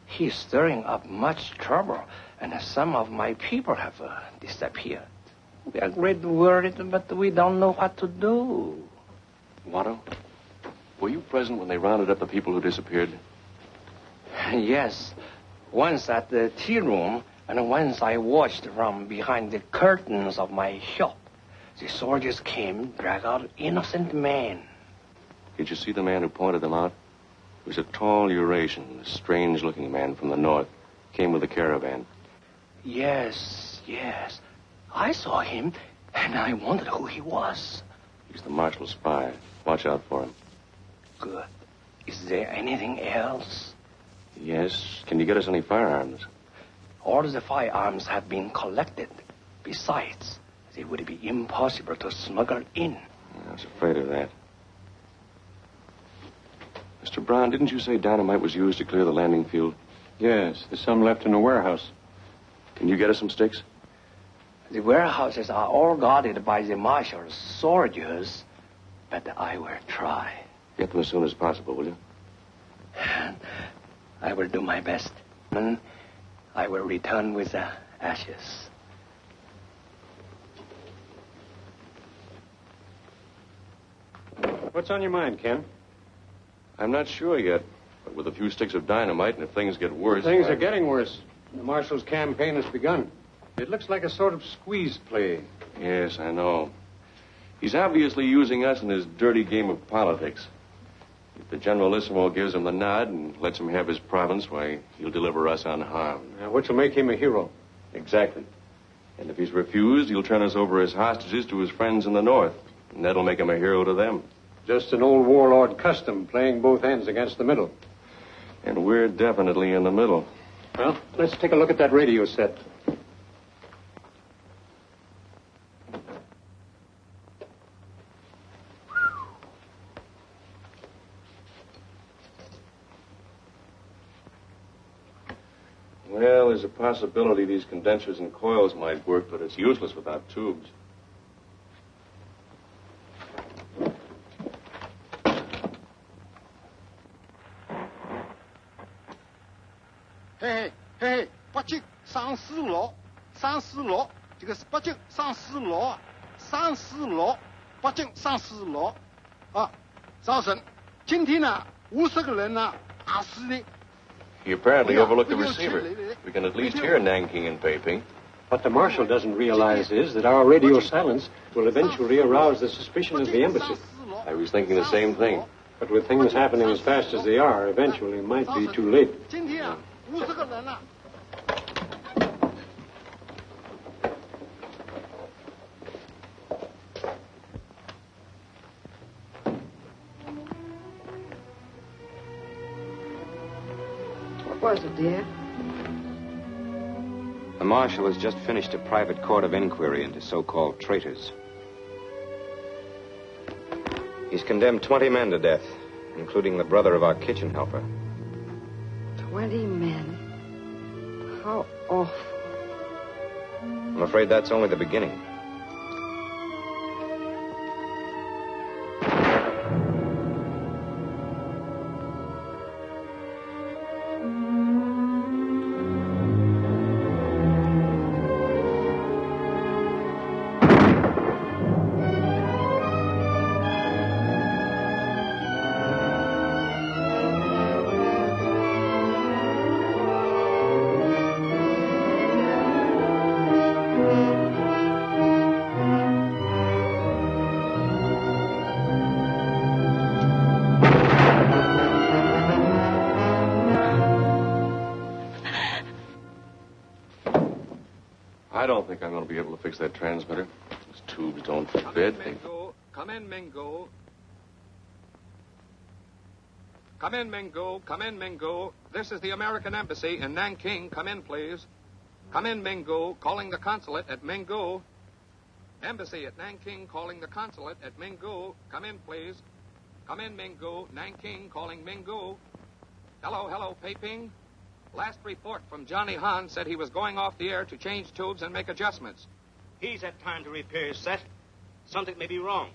He's stirring up much trouble, and some of my people have disappeared. We are greatly worried, but we don't know what to do. Watto, were you present when they rounded up the people who disappeared? Yes. Once at the tea room, and once I watched from behind the curtains of my shop. The soldiers came, drag out innocent men. Did you see the man who pointed them out? He was a tall Eurasian, a strange-looking man from the north. Came with a caravan. Yes. I saw him, and I wondered who he was. He's the marshal's spy. Watch out for him. Good. Is there anything else? Yes. Can you get us any firearms? All the firearms have been collected. Besides, it would be impossible to smuggle in. I was afraid of that. Mr. Brown, didn't you say dynamite was used to clear the landing field? Yes, there's some left in the warehouse. Can you get us some sticks? The warehouses are all guarded by the marshal's soldiers, but I will try. Get them as soon as possible, will you? I will do my best. And I will return with the ashes. What's on your mind, Ken? I'm not sure yet, but with a few sticks of dynamite, and if things get worse... Things are getting worse. The marshal's campaign has begun. It looks like a sort of squeeze play. Yes, I know. He's obviously using us in his dirty game of politics. If the Generalissimo gives him the nod and lets him have his province, why, he'll deliver us unharmed. Which will make him a hero. Exactly. And if he's refused, he'll turn us over as hostages to his friends in the north. And that'll make him a hero to them. Just an old warlord custom, playing both ends against the middle. And we're definitely in the middle. Well, let's take a look at that radio set. Well, there's a possibility these condensers and coils might work, but it's useless without tubes. Hey, 北京上4楼，3、4楼，这个是北京上4楼啊，3、4楼，北京上4楼，啊，早晨，今天呢50个人呢打死的。He apparently overlooked the receiver. We can at least hear Nanking and Peiping. What the marshal doesn't realize is that our radio silence will eventually arouse the suspicion of the embassy. I was thinking the same thing. But with things happening as fast as they are, eventually it might be too late. 今天啊50个人啊。What was it, dear? The marshal has just finished a private court of inquiry into so-called traitors. He's condemned 20 men to death, including the brother of our kitchen helper. 20 men. How awful. I'm afraid that's only the beginning. I don't think I'm going to be able to fix that transmitter. Those tubes don't fit. Come in, Mingo. Come in, Mingo. Come in, Mingo. This is the American Embassy in Nanking. Come in, please. Come in, Mingo. Calling the consulate at Mingo. Embassy at Nanking calling the consulate at Mingo. Come in, please. Come in, Minggu. Nanking calling Minggu. Hello, Peiping. Last report from Johnny Han said he was going off the air to change tubes and make adjustments. He's had time to repair his set. Something may be wrong.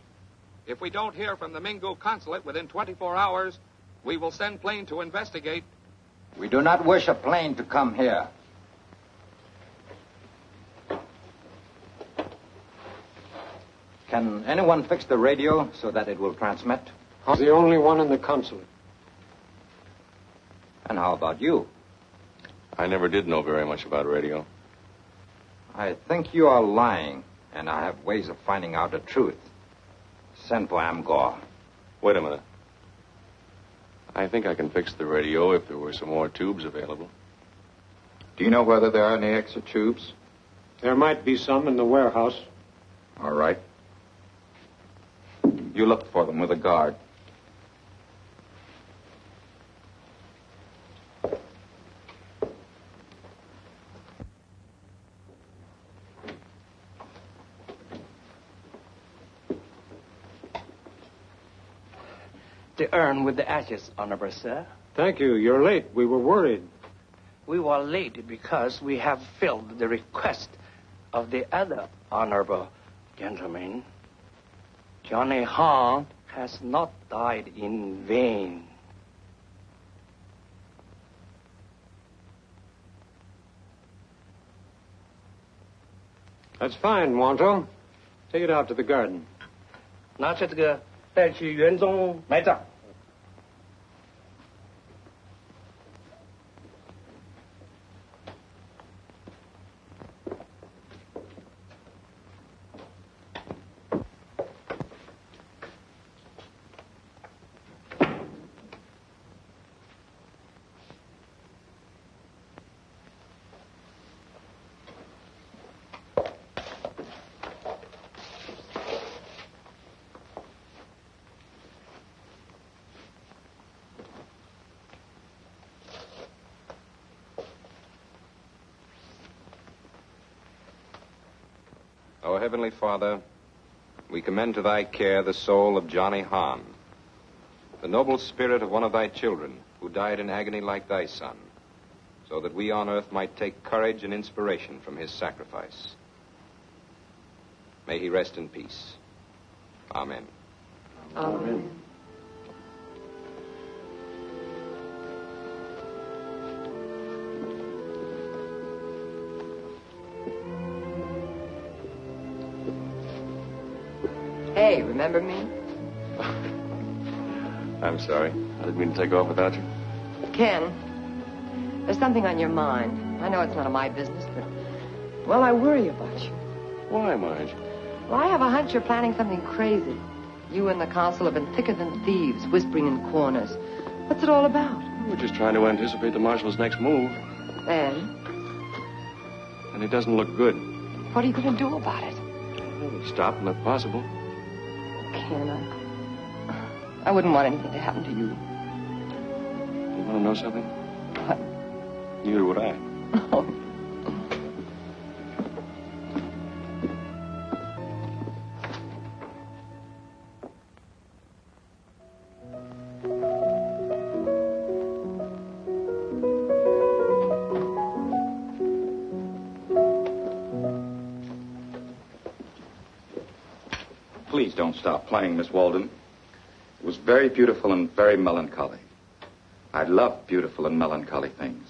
If we don't hear from the Minggu consulate within 24 hours, we will send plane to investigate. We do not wish a plane to come here. Can anyone fix the radio so that it will transmit? I'm the only one in the consulate. And how about you? I never did know very much about radio. I think you are lying, and I have ways of finding out the truth. Send for Amgor. Wait a minute. I think I can fix the radio if there were some more tubes available. Do you know whether there are any extra tubes? There might be some in the warehouse. All right. You look for them with a guard. The urn with the ashes, Honorable Sir. Thank you. You're late. We were worried. We were late because we have filled the request of the other honorable gentleman. Johnny Han has not died in vain. That's fine, Wanto. Take it out to the garden. 拿着这个带去园中埋葬。Our Heavenly Father, we commend to thy care the soul of Johnny Han, the noble spirit of one of thy children who died in agony like thy son, so that we on earth might take courage and inspiration from his sacrifice. May he rest in peace. Amen. Amen. Hey, remember me? I'm sorry. I didn't mean to take off without you. Ken, there's something on your mind. I know it's none of my business, but, well, I worry about you. Why, Marge? Well, I have a hunch you're planning something crazy. You and the consul have been thicker than thieves, whispering in corners. What's it all about? We're just trying to anticipate the marshal's next move. And? And it doesn't look good. What are you going to do about it? Well, stop him if possible. Ken, I wouldn't want anything to happen to you. You want to know something? What? Neither would I. Oh. Please don't stop playing, Miss Walden. It was very beautiful and very melancholy. I love beautiful and melancholy things.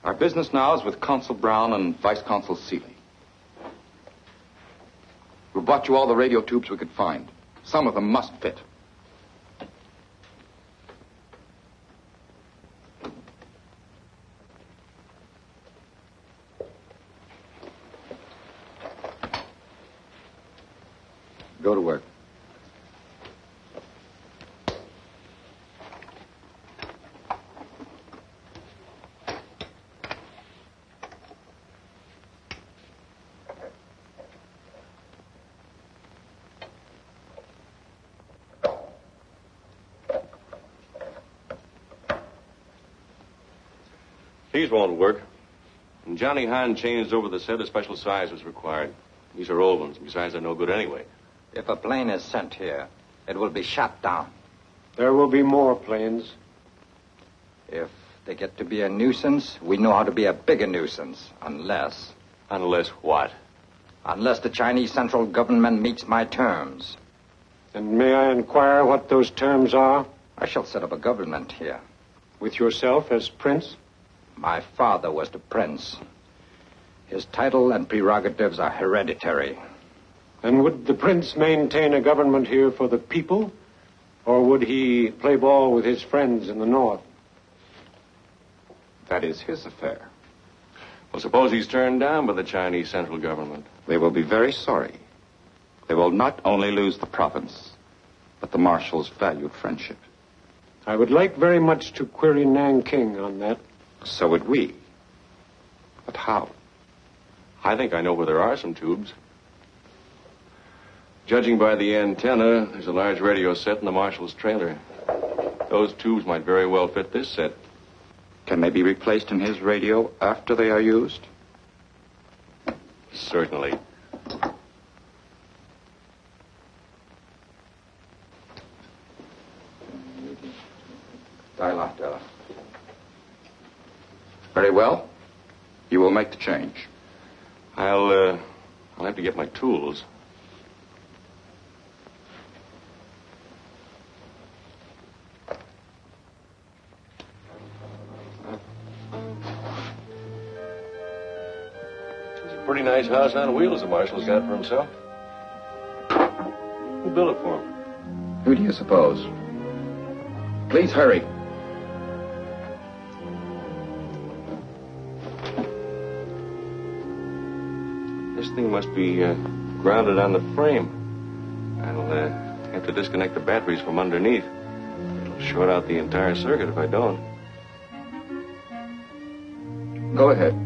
Our business now is with Consul Brown and Vice Consul Seeley. We brought you all the radio tubes we could find. Some of them must fit. Go to work. These won't work. When Johnny Han changed over the set, a special size was required. These are old ones. Besides, they're no good anyway. If a plane is sent here, It will be shot down. There will be more planes. If they get to be a nuisance, we know how to be a bigger nuisance. Unless... Unless what? Unless the Chinese central government meets my terms. And may I inquire what those terms are? I shall set up a government here. With yourself as prince? My father was the prince. His title and prerogatives are hereditary. And would the prince maintain a government here for the people? Or would he play ball with his friends in the north? That is his affair. Well, suppose he's turned down by the Chinese central government. They will be very sorry. They will not only lose the province, but the marshal's valued friendship. I would like very much to query Nanking on that. So would we. But how? I think I know where there are some tubes. Judging by the antenna, there's a large radio set in the marshal's trailer. Those tubes might very well fit this set. Can they be replaced in his radio after they are used? Certainly. Dilator. Very well. You will make the change. I'll have to get my tools. Pretty nice house on wheels the marshal's got for himself. Who built it for him? Who do you suppose? Please hurry. This thing must be grounded on the frame. I'll have to disconnect the batteries from underneath. It'll short out the entire circuit if I don't. Go ahead.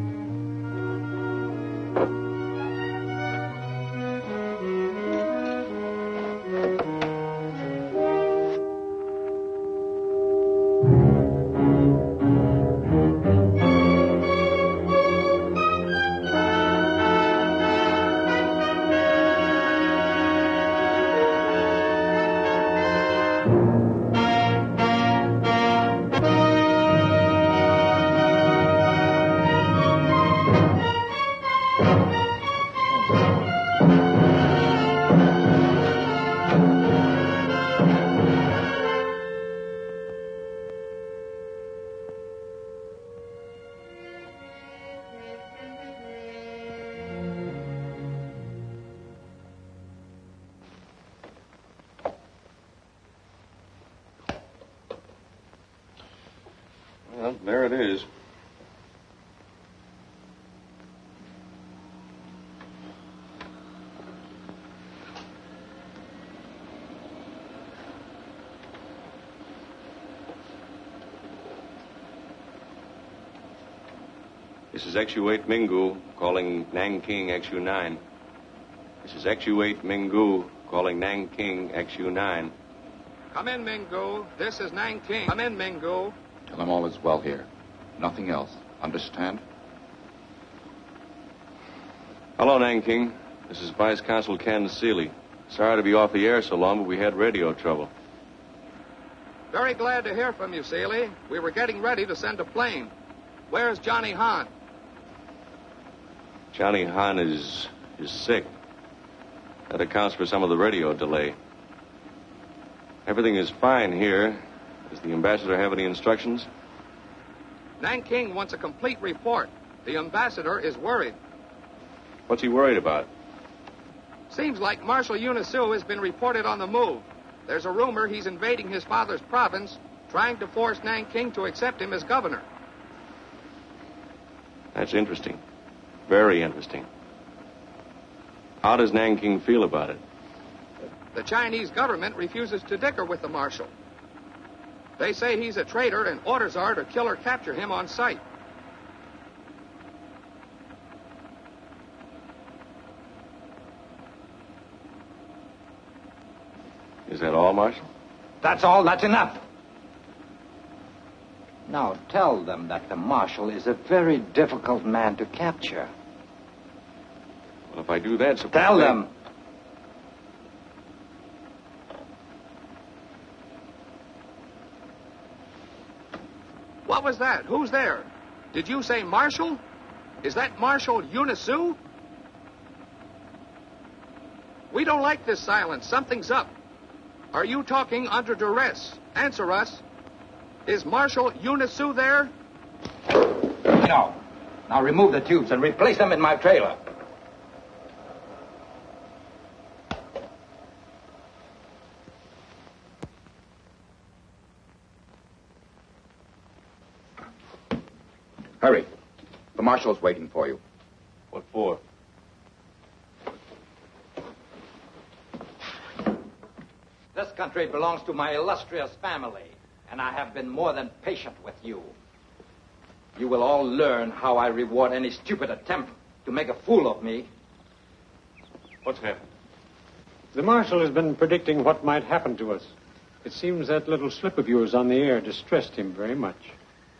Well, there it is. This is XU-8 Mingu calling Nanking XU-9. This is XU-8 Mingu calling Nanking XU-9. Come in, Mingu. This is Nanking. Come in, Mingu. Tell them all is well here. Nothing else. Understand? Hello, Nanking. This is Vice Consul Ken Seeley. Sorry to be off the air so long, but we had radio trouble. Very glad to hear from you, Seeley. We were getting ready to send a plane. Where's Johnny Hahn? Johnny Hahn is sick. That accounts for some of the radio delay. Everything is fine here. Does the ambassador have any instructions? Nanking wants a complete report. The ambassador is worried. What's he worried about? Seems like Marshal Unisu has been reported on the move. There's a rumor he's invading his father's province, trying to force Nanking to accept him as governor. That's interesting. Very interesting. How does Nanking feel about it? The Chinese government refuses to dicker with the marshal. They say he's a traitor and orders are to kill or capture him on sight. Is that all, Marshal? That's all. That's enough. Now tell them that the marshal is a very difficult man to capture. Well, if I do that, suppose Tell them. What was that? Who's there? Did you say Marshal? Is that Marshal Unisu? We don't like this silence. Something's up. Are you talking under duress? Answer us. Is Marshal Unisu there? No. Now remove the tubes and replace them in my trailer. Hurry. The marshal's waiting for you. What for? This country belongs to my illustrious family, and I have been more than patient with you. You will all learn how I reward any stupid attempt to make a fool of me. What's happened? The marshal has been predicting what might happen to us. It seems that little slip of yours on the air distressed him very much.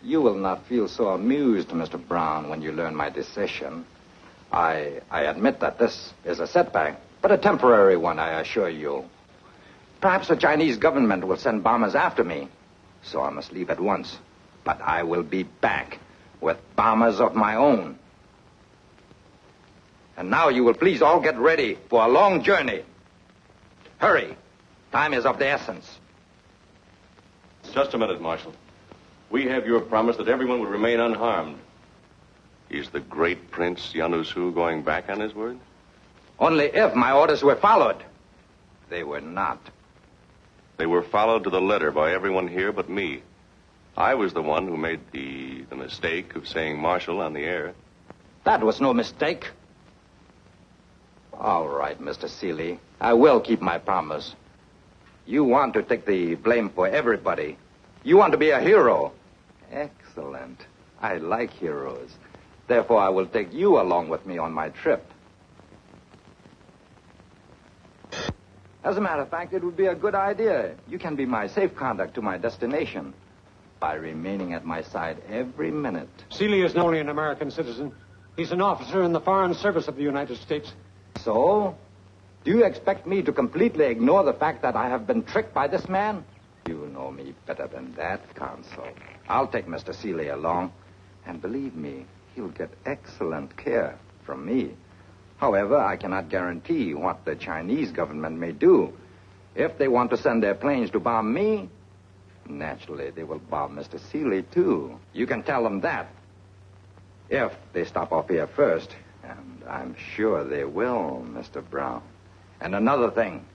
You will not feel so amused, Mr. Brown, when you learn my decision. I admit that this is a setback, but a temporary one, I assure you. Perhaps the Chinese government will send bombers after me, so I must leave at once. But I will be back with bombers of my own. And now you will please all get ready for a long journey. Hurry. Time is of the essence. Just a minute, Marshal. We have your promise that everyone will remain unharmed. Is the great Prince Yanusu going back on his word? Only if my orders were followed. They were not. They were followed to the letter by everyone here but me. I was the one who made the mistake of saying Marshal on the air. That was no mistake. All right, Mr. Seeley. I will keep my promise. You want to take the blame for everybody. You want to be a hero. Excellent. I like heroes. Therefore, I will take you along with me on my trip. As a matter of fact, it would be a good idea. You can be my safe conduct to my destination by remaining at my side every minute. Seeley isn't only an American citizen. He's an officer in the Foreign Service of the United States. So? Do you expect me to completely ignore the fact that I have been tricked by this man? You know me better than that, Consul. I'll take Mr. Seeley along, and believe me, he'll get excellent care from me. However, I cannot guarantee what the Chinese government may do. If they want to send their planes to bomb me, naturally, they will bomb Mr. Seeley, too. You can tell them that. If they stop off here first, and I'm sure they will, Mr. Brown. And another thing,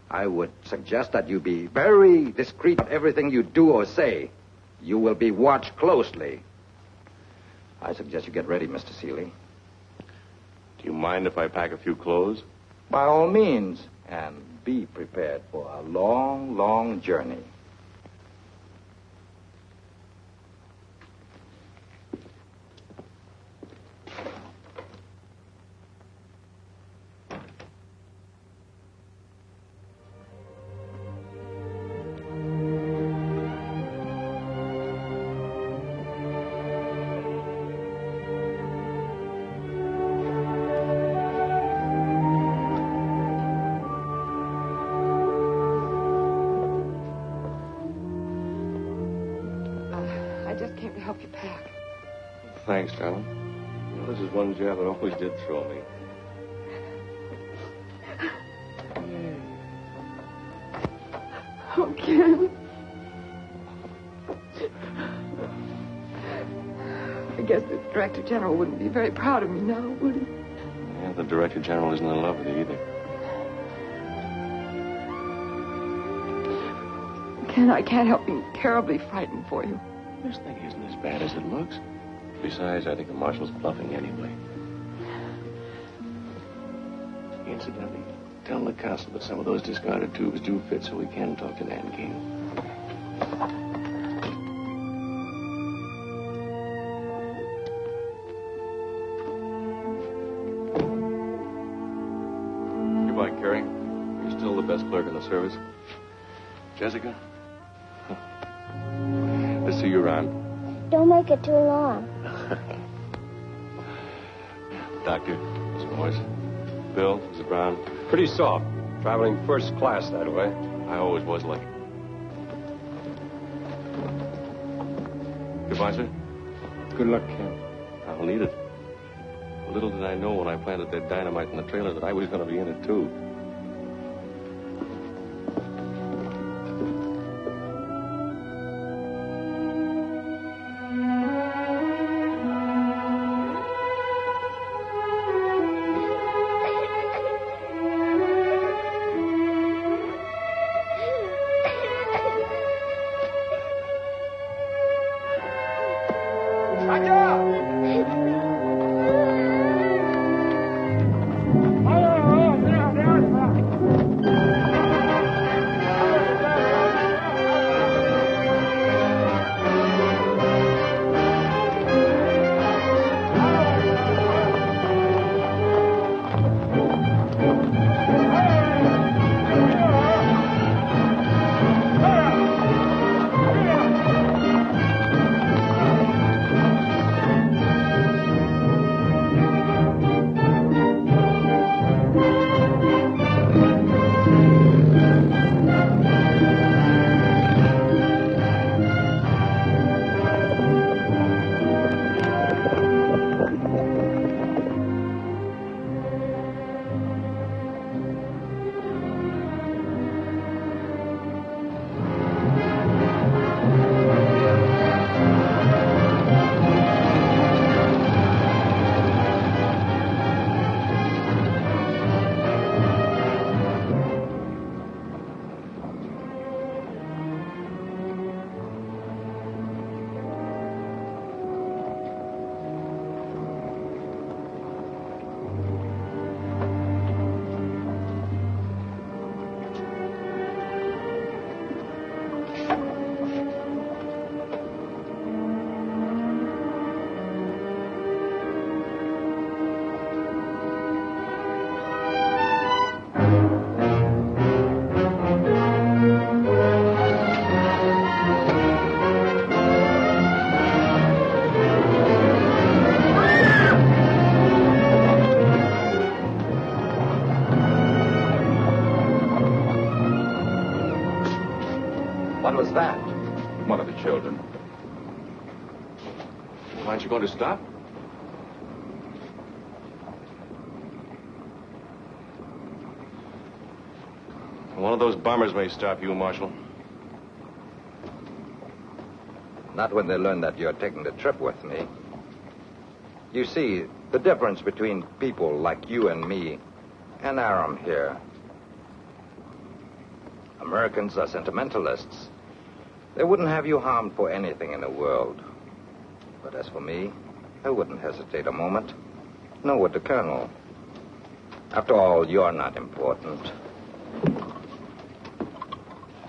I would suggest that you be very discreet in everything you do or say. You will be watched closely. I suggest you get ready, Mr. Seeley. Do you mind if I pack a few clothes? By all means, and be prepared for a long, long journey. Thanks, darling. You know, this is one job that always did throw me. Oh, Ken. I guess the Director General wouldn't be very proud of me now, would he? Yeah, the Director General isn't in love with you either. Ken, I can't help being terribly frightened for you. This thing isn't as bad as it looks. Besides, I think the Marshal's bluffing anyway. Incidentally, tell the Consul that some of those discarded tubes do fit so we can talk to Nanking. Goodbye, Carrie. You're still the best clerk in the service. Jessica? Let's see you around. Don't make it too long. Doctor, Mr. Morse. Bill, Mr. Brown. Pretty soft. Traveling first class that way. I always was lucky. sponsor. Good luck, Kent. I'll need it. Little did I know when I planted that dynamite in the trailer that I was going to be in it, too. What was that? One of the children. Aren't you going to stop? One of those bombers may stop you, Marshal. Not when they learn that you're taking the trip with me. You see, the difference between people like you and me and Aram here. Americans are sentimentalists. They wouldn't have you harmed for anything in the world. But as for me, I wouldn't hesitate a moment. Nor would the Colonel. After all, you're not important.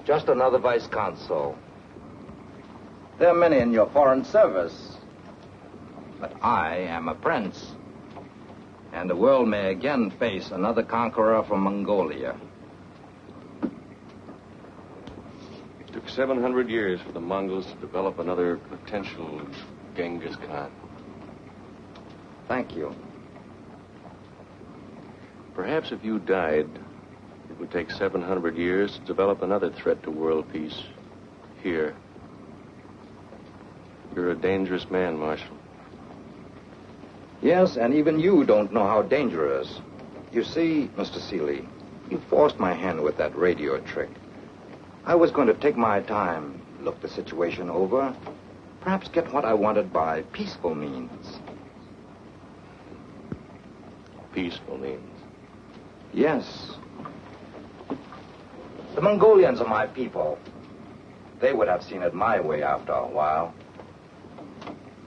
Just another vice consul. There are many in your foreign service. But I am a prince. And the world may again face another conqueror from Mongolia. It took 700 years for the Mongols to develop another potential Genghis Khan. Thank you. Perhaps if you died, it would take 700 years to develop another threat to world peace. Here. You're a dangerous man, Marshal. Yes, and even you don't know how dangerous. You see, Mr. Seeley, you forced my hand with that radio trick. I was going to take my time, look the situation over, perhaps get what I wanted by peaceful means. Peaceful means? Yes. The Mongolians are my people. They would have seen it my way after a while.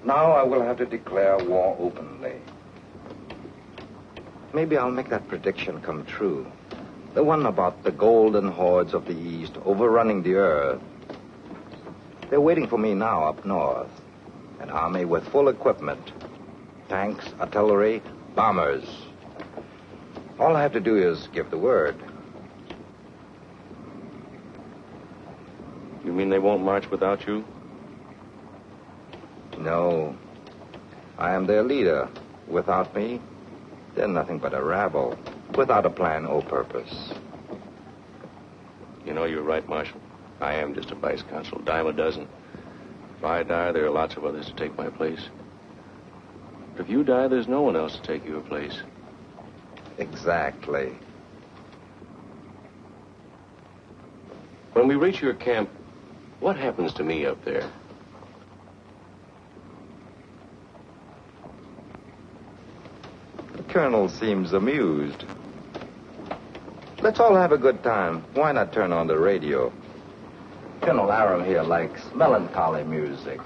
Now I will have to declare war openly. Maybe I'll make that prediction come true. The one about the golden hordes of the East overrunning the earth. They're waiting for me now up north. An army with full equipment. Tanks, artillery, bombers. All I have to do is give the word. You mean they won't march without you? No. I am their leader. Without me, they're nothing but a rabble. Without a plan or purpose. You know, you're right, Marshal. I am just a vice consul, dime a dozen. If I die, there are lots of others to take my place. But if you die, there's no one else to take your place. Exactly. When we reach your camp, what happens to me up there? The colonel seems amused. Let's all have a good time. Why not turn on the radio? Colonel Aram here likes melancholy music.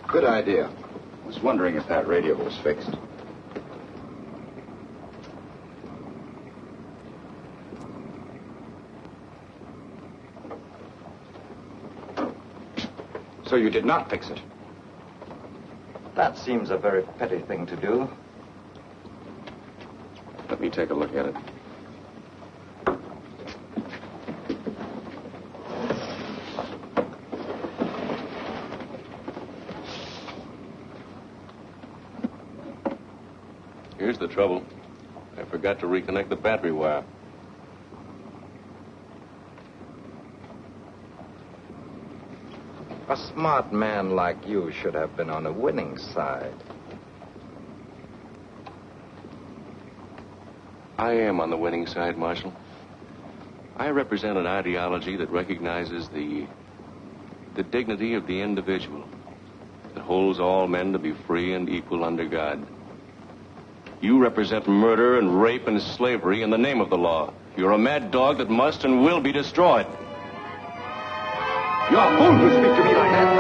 Good idea. I was wondering if that radio was fixed. So you did not fix it? That seems a very petty thing to do. Let me take a look at it. Here's the trouble. I forgot to reconnect the battery wire. A smart man like you should have been on the winning side. I am on the winning side, Marshal. I represent an ideology that recognizes the dignity of the individual, that holds all men to be free and equal under God. You represent murder and rape and slavery in the name of the law. You're a mad dog that must and will be destroyed. You're a fool to speak to me like that.